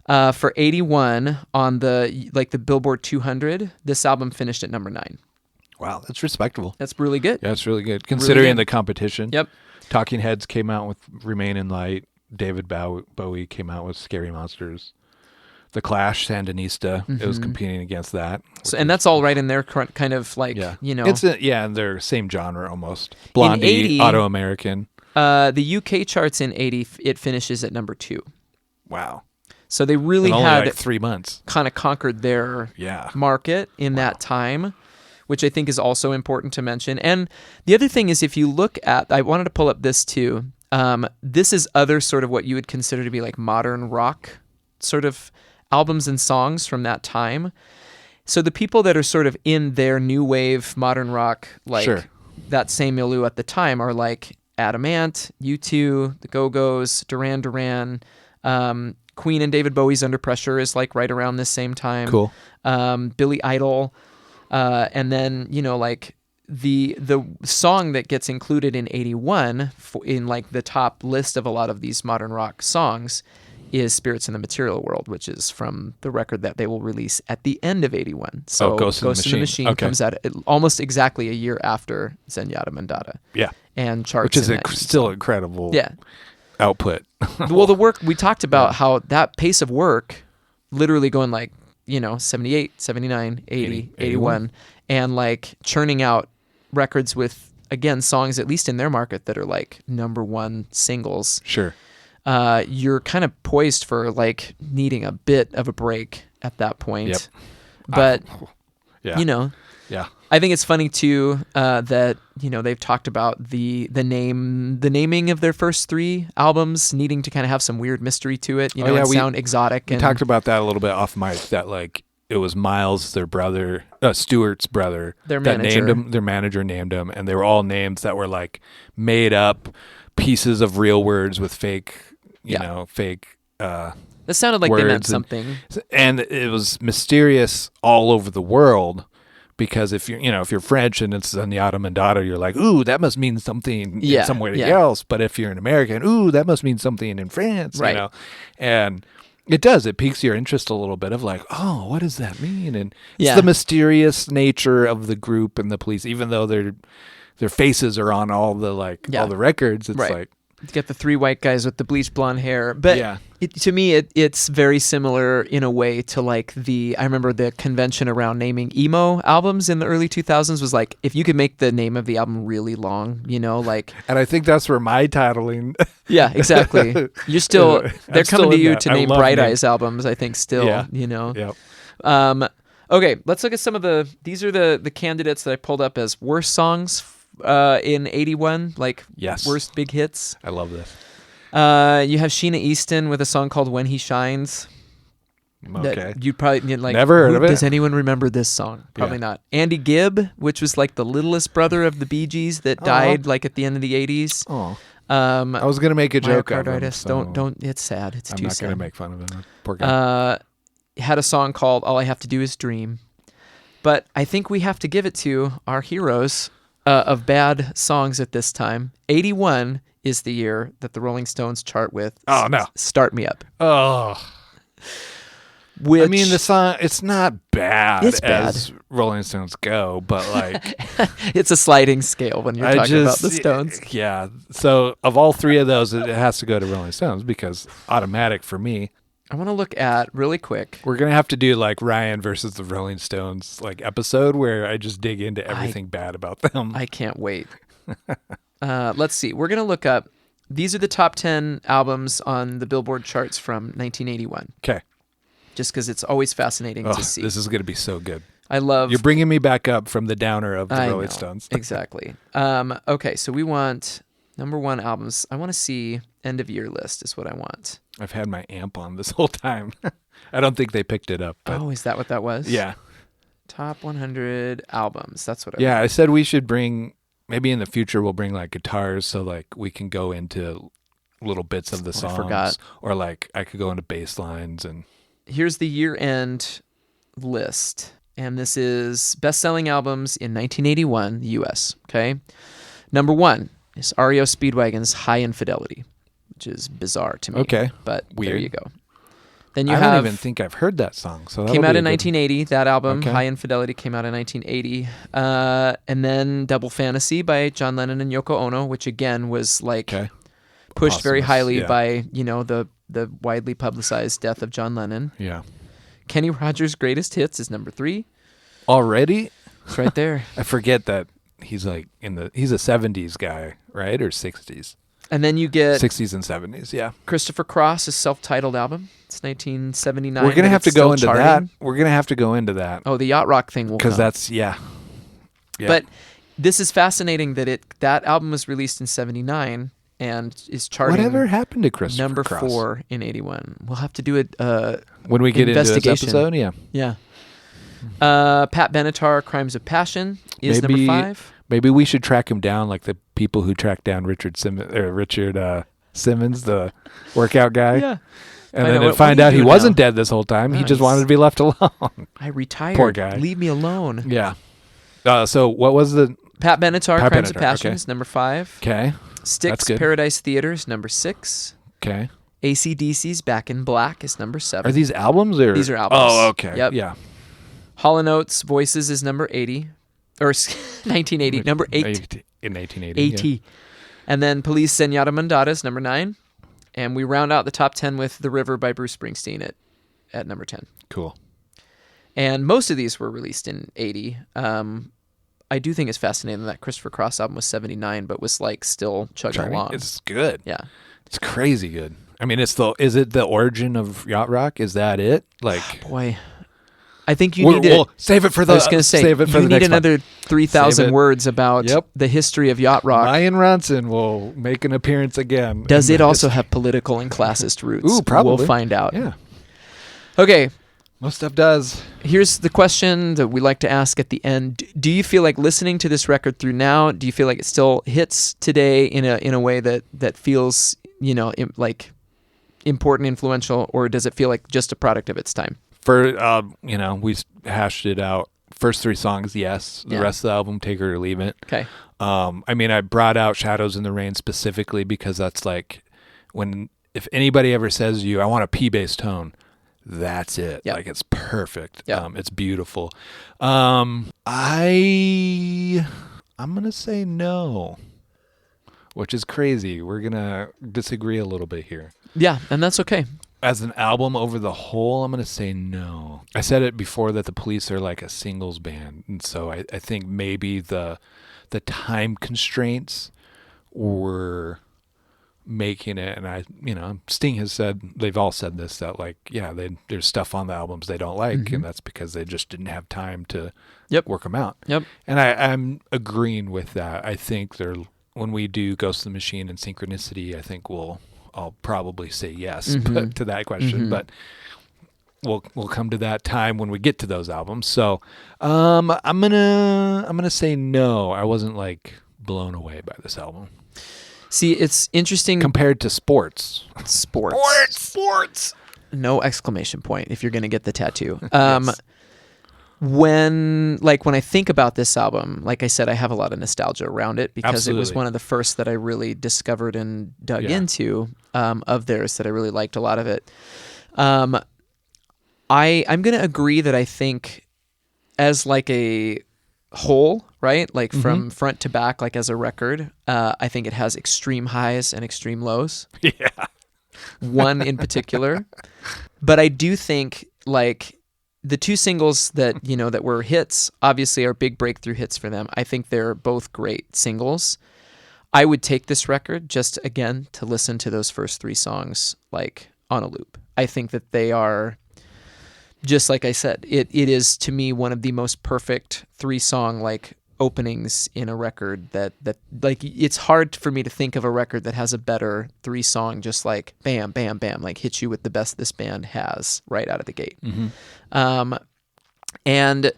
for 81 on the Billboard 200, this album finished at number 9. Wow, that's respectable. That's really good. Yeah, it's really good considering the competition. Yep. Talking Heads came out with Remain in Light. David Bowie came out with Scary Monsters. The Clash, Sandinista, it was competing against that. So, and that's all right in their kind of like, It's in their same genre almost. Blondie, 80, Auto-American. The UK charts in 80, it finishes at number 2. Wow. So they really only had like 3 months. Kind of conquered their market in that time, which I think is also important to mention. And the other thing is, if you look at, I wanted to pull up this too. This is other sort of what you would consider to be like modern rock sort of albums and songs from that time. So the people that are sort of in their new wave modern rock, like that same milieu at the time, are like Adam Ant, U2, the Go-Go's, Duran Duran, Queen and David Bowie's Under Pressure is like right around this same time. Cool. Billy Idol, and then like the song that gets included in 81 in like the top list of a lot of these modern rock songs is Spirits in the Material World, which is from the record that they will release at the end of 81. So Ghost in the Machine comes out almost exactly a year after Zenyatta Mondatta. Yeah. And charts. Which is still incredible. Yeah. Output. Well, the work, we talked about how that pace of work, literally going like, 78, 79, 80, 81, and like churning out records with, again, songs, at least in their market, that are like number 1 singles. Sure. You're kind of poised for like needing a bit of a break at that point. Yep. But, Yeah. I think it's funny too that they've talked about the naming of their first 3 albums needing to kind of have some weird mystery to it, and sound exotic. We talked about that a little bit off mic. That like it was Miles, their brother, Stuart's brother, their that manager. named him. Their manager named him, and they were all names that were like made up pieces of real words with fake, fake. That sounded like they meant something, and it was mysterious all over the world. Because if you're French and it's Zenyatta Mondatta, you're like, ooh, that must mean something in somewhere else. But if you're an American, ooh, that must mean something in France, right. And it does. It piques your interest a little bit of like, oh, what does that mean? And it's the mysterious nature of the group and the police, even though their faces are on all the all the records. It's like. You get the 3 white guys with the bleached blonde hair. But to me, it's very similar in a way to like I remember the convention around naming emo albums in the early 2000s was like, if you could make the name of the album really long, like. And I think that's where my titling. Yeah, exactly. You're still, they're coming to you to name Bright Eyes albums, I think still, Yep. Okay, let's look at these are the candidates that I pulled up as worst songs in 81, like worst big hits. I love this. You have Sheena Easton with a song called When He Shines. Okay. You'd probably like. Never heard of it. Does anyone remember this song? Probably not. Andy Gibb, which was like the littlest brother of the Bee Gees that died like at the end of the 80s. Oh. I was gonna make a joke of him. So don't. It's sad. It's too sad. I'm not gonna make fun of him. Poor guy. Had a song called All I Have to Do Is Dream, but I think we have to give it to our heroes of bad songs at this time. 81 is the year that the Rolling Stones chart with Start Me Up. Oh. Which, I mean, the song, it's not bad as bad. Rolling Stones go, but like... it's a sliding scale when you're talking about the Stones. Yeah. So of all 3 of those, it has to go to Rolling Stones because automatic for me. I want to look at, really quick. We're going to have to do like Ryan versus the Rolling Stones like episode where I just dig into everything bad about them. I can't wait. Let's see. We're going to look up, these are the top 10 albums on the Billboard charts from 1981. Okay. Just because it's always fascinating to see. This is going to be so good. You're bringing me back up from the downer of the Rolling Stones. Exactly. Okay, so we want number 1 albums. I want to see end of year list is what I want. I've had my amp on this whole time. I don't think they picked it up. But is that what that was? Yeah. Top 100 albums. That's what I said we should bring, maybe in the future we'll bring like guitars so like we can go into little bits of the songs. I forgot. Or like I could go into bass lines. And here's the year-end list. And this is best-selling albums in 1981, the U.S., okay? Number 1 is REO Speedwagon's High Infidelity, which is bizarre to me. Okay. But weird. There you go. Then you I have... don't even think I've heard that song. So came out in 1980. That album, Okay. High Infidelity, came out in 1980. And then Double Fantasy by John Lennon and Yoko Ono, which again was like pushed very highly by, the widely publicized death of John Lennon. Yeah. Kenny Rogers' Greatest Hits is number 3. Already? It's right there. I forget that he's like he's a 70s guy, right? Or 60s? And then you get 60s and 70s, yeah. Christopher Cross's self-titled album. It's 1979. We're going to have to go into charting. that. We're going to have to go into that. Oh, the yacht rock thing will come. Because that's, yeah. But this is fascinating that album was released in 79 and is charting. Whatever happened to Christopher number Cross? 4 in 81. We'll have to do it when we get into this episode, yeah. Yeah. Pat Benatar, Crimes of Passion is number 5. Maybe we should track him down like the people who tracked down Richard Simmons, the workout guy. Yeah. And then find out he wasn't dead this whole time. He just wanted to be left alone. I retired. Poor guy. Leave me alone. Yeah. So what was the... Pat Benatar, Crimes of Passion is number 5. Okay. Styx, Paradise Theater is number 6. Okay. AC/DC's Back in Black is number 7. Are these albums? Or? These are albums. Oh, okay. Yep. Yeah. Hall & Oates' Voices is number 80. Or 1980. Number 8. In 1980. 80. Yeah. And then Police Zenyatta Mondatta is number 9. And we round out the top 10 with The River by Bruce Springsteen at number 10. Cool. And most of these were released in 80. I do think it's fascinating that Christopher Cross album was 79, but was like still chugging along. It's good. Yeah. It's crazy good. I mean, is it the origin of yacht rock? Is that it? Like, boy, I think you need to save it for the. I was going to say save it for you the need next another 3,000 words about Yep. the history of yacht rock. Ryan Ronson will make an appearance again. Does it also have political and classist roots? Ooh, probably. We'll find out. Yeah. Okay. Most stuff does. Here's the question that we like to ask at the end. Do you feel like listening to this record through now, do you feel like it still hits today in a way that feels, like important, influential, or does it feel like just a product of its time? For, we hashed it out. First 3 songs, yes. The rest of the album, take it or leave it. Okay. I brought out Shadows in the Rain specifically because that's like if anybody ever says to you, I want a P-bass tone, that's it. Yep. Like, it's perfect. Yep. It's beautiful. I'm going to say no, which is crazy. We're going to disagree a little bit here. Yeah, and that's okay. As an album over the whole, I'm going to say no. I said it before that the Police are like a singles band. And so I think maybe the time constraints were making it. And Sting has said, they've all said this, that like, yeah, there's stuff on the albums they don't like. And that's because they just didn't have time to work them out. Yep. And I'm agreeing with that. I think when we do Ghost of the Machine and Synchronicity, I think I'll probably say yes to that question, but we'll come to that time when we get to those albums. So I'm gonna say no. I wasn't like blown away by this album. See, it's interesting compared to Sports. No exclamation point if you're gonna get the tattoo. Yes. When I think about this album, like I said, I have a lot of nostalgia around it because it was one of the first that I really discovered and dug into of theirs that I really liked a lot of it. I'm going to agree that I think as like a whole, right? Like from front to back, like as a record, I think it has extreme highs and extreme lows. Yeah. One in particular. But I do think like the 2 singles that that were hits obviously are big breakthrough hits for them. I think they're both great singles. I would take this record just again to listen to those first 3 songs like on a loop. I think that they are, just like I said, it is to me one of the most perfect 3-song like openings in a record that like it's hard for me to think of a record that has a better 3-song just like bam bam bam like hits you with the best this band has right out of the gate. And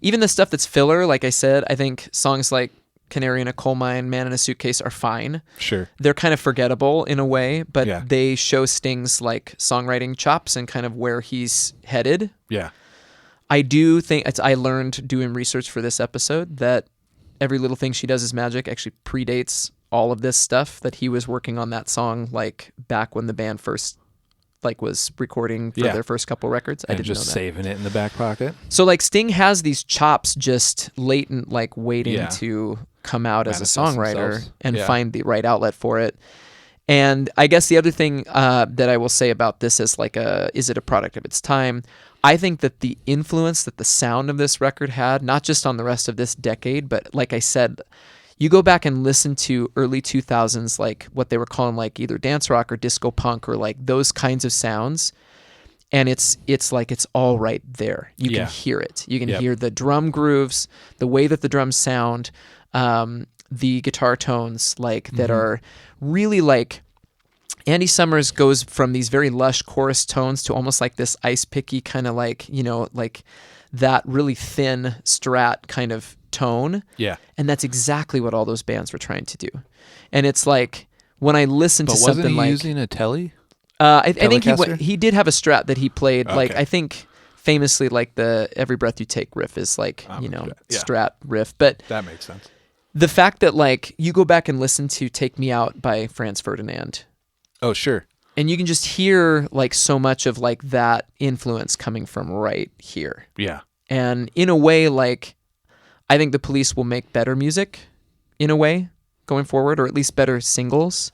even the stuff that's filler, like I said, I think songs like Canary in a Coal Mine, Man in a Suitcase are fine. Sure. They're kind of forgettable in a way, but Yeah. they show Sting's like songwriting chops and kind of where he's headed. Yeah. I do think I learned doing research for this episode that Every Little Thing She Does Is Magic actually predates all of this stuff, that he was working on that song like back when the band first like was recording for their first couple records. I didn't know that. Just saving it in the back pocket. So like Sting has these chops just latent, like waiting to come out as a songwriter and find the right outlet for it. And I guess the other thing that I will say about this is like is it a product of its time? I think that the influence that the sound of this record had, not just on the rest of this decade, but like I said, you go back and listen to early 2000s, like what they were calling like either dance rock or disco punk or like those kinds of sounds. And it's like it's all right there. You can hear it. You can hear the drum grooves, the way that the drums sound, the guitar tones like that are really like Andy Summers goes from these very lush chorus tones to almost like this ice picky kind of like, like that really thin strat kind of tone. Yeah. And that's exactly what all those bands were trying to do. And it's like when I listen to something like... wasn't he using a telly? I think he did have a strat that he played. Okay. Like I think famously like the Every Breath You Take riff is like, strat riff. But that makes sense. The fact that like you go back and listen to Take Me Out by Franz Ferdinand. Oh, sure. And you can just hear like so much of like that influence coming from right here. Yeah. And in a way, like I think the Police will make better music in a way going forward, or at least better singles.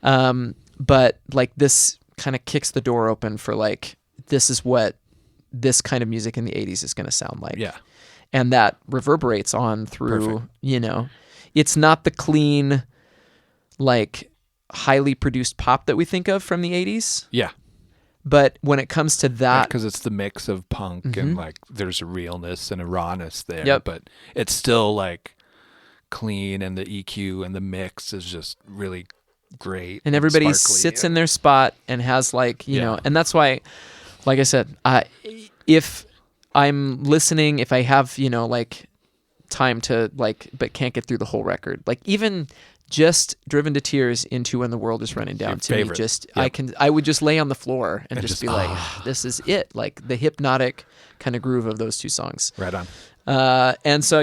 But like this kind of kicks the door open for like, this is what this kind of music in the 80s is going to sound like. Yeah. And that reverberates on through, it's not the clean, like highly produced pop that we think of from the 80s. Yeah. But when it comes to that... Because it's the mix of punk and like there's a realness and a rawness there. Yep. But it's still like clean, and the EQ and the mix is just really great. And everybody sparkly. sits in their spot and has like, and that's why, like I said, if I'm listening, if I have, like time to like, but can't get through the whole record, like even just Driven to Tears into When the World is Running Down to me, just I would just lay on the floor and just be like, this is it, like the hypnotic kind of groove of those two songs. Right on. And so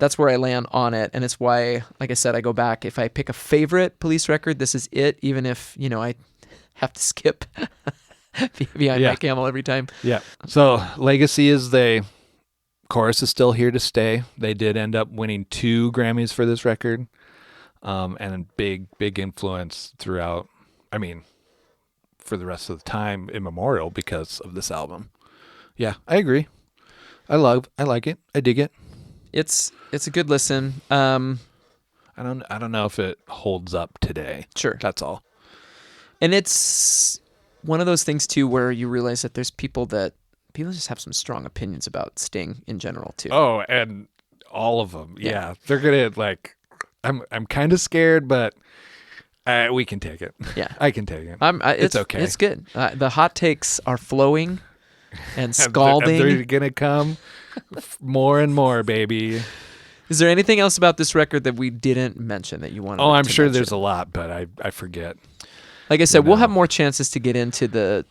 that's where I land on it, and it's why, like I said, I go back. If I pick a favorite Police record, this is it, even if I have to skip Behind My Camel every time. Yeah. So Legacy is chorus is still here to stay. They did end up winning 2 Grammys for this record, and a big influence throughout. I mean, for the rest of the time immemorial because of this album. Yeah, I agree. I like it. I dig it. It's a good listen. I don't know if it holds up today. Sure, that's all. And it's one of those things too where you realize that there's people just have some strong opinions about Sting in general too. Oh, and all of them. Yeah. They're gonna like. I'm kind of scared, but we can take it. Yeah, I can take it. It's okay. It's good. The hot takes are flowing and scalding. They're gonna come more and more, baby. Is there anything else about this record that we didn't mention that you want to I'm sure mention? there's a lot, but I forget. Like I said, we'll have more chances to get into the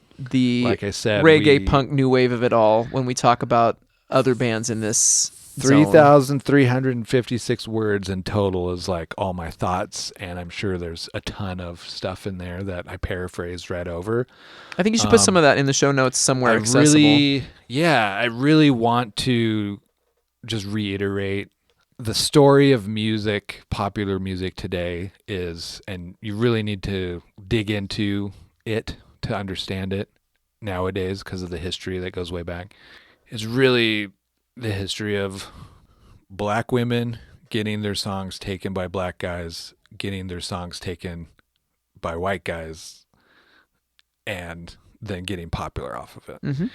like I said, reggae, punk, new wave of it all when we talk about other bands in this 3,356 words in total is like all my thoughts, and I'm sure there's a ton of stuff in there that I paraphrased right over. I think you should put some of that in the show notes somewhere accessible. I really want to just reiterate the story of music, popular music today is, and you really need to dig into it to understand it nowadays because of the history that goes way back. It's really the history of black women getting their songs taken by black guys, getting their songs taken by white guys, and then getting popular off of it. Mm-hmm.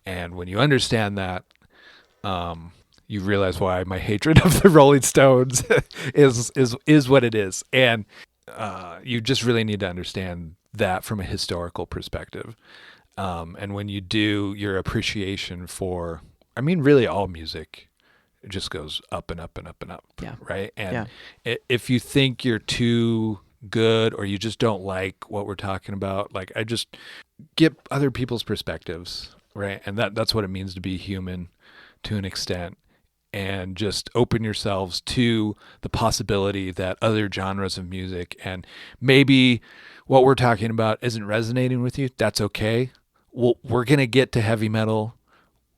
And when you understand that, you realize why my hatred of the Rolling Stones is what it is. And you just really need to understand that from a historical perspective. And when you do, your appreciation for I mean, really all music, it just goes up and up and up and up. Yeah. Right. And if you think you're too good or you just don't like what we're talking about, like I just get other people's perspectives. Right. And that's what it means to be human to an extent. And just open yourselves to the possibility that other genres of music, and maybe what we're talking about isn't resonating with you. That's okay. We're going to get to heavy metal.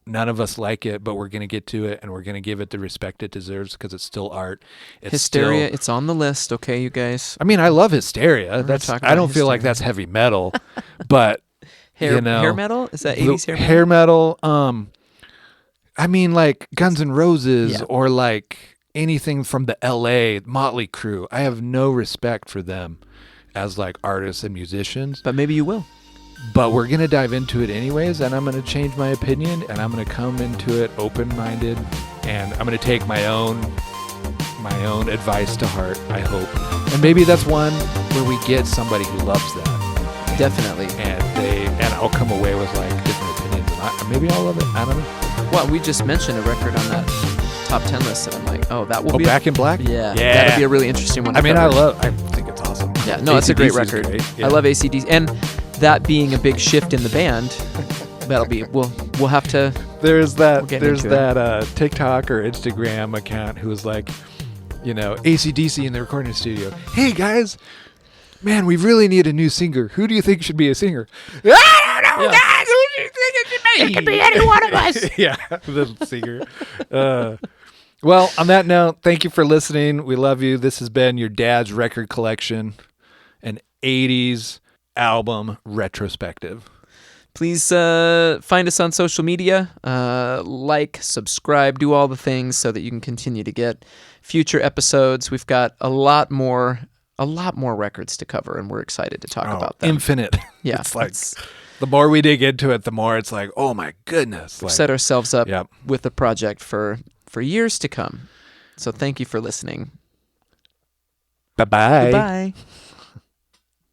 None of us like it, but we're going to get to it, and we're going to give it the respect it deserves because it's still art. It's Hysteria, still, it's on the list, okay, you guys? I mean, I love Hysteria. I don't feel like that's heavy metal, but hair metal? Is that 80s hair metal? Hair metal, I mean, like Guns N' Roses or like anything from the LA, Motley Crue. I have no respect for them as like artists and musicians. But maybe you will. But we're going to dive into it anyways, and I'm going to change my opinion, and I'm going to come into it open-minded, and I'm going to take my own advice to heart, I hope. And maybe that's one where we get somebody who loves that. Definitely. And I'll come away with like different opinions. And maybe I'll love it. I don't know. Well, we just mentioned a record on that top 10 list, and I'm like, that will be Back in Black? Yeah. That'll be a really interesting one to I mean, cover. I think it's awesome. Yeah, no, it's a great record. Great. Yeah. I love AC/DC, and that being a big shift in the band, that'll be we'll have to. There's that TikTok or Instagram account who was like, AC/DC in the recording studio. Hey guys, man, we really need a new singer. Who do you think should be a singer? I don't know, guys. Who do you think it should be? It could be any one of us. Yeah, the singer. Well, on that note, thank you for listening. We love you. This has been your dad's record collection, an 80s album retrospective. Please find us on social media, like, subscribe, do all the things so that you can continue to get future episodes. We've got a lot more records to cover, and we're excited to talk about them. Infinite. Yeah, it's like the more we dig into it, the more it's like, oh my goodness. We've set ourselves up with a project for years to come. So thank you for listening. Bye-bye. Goodbye.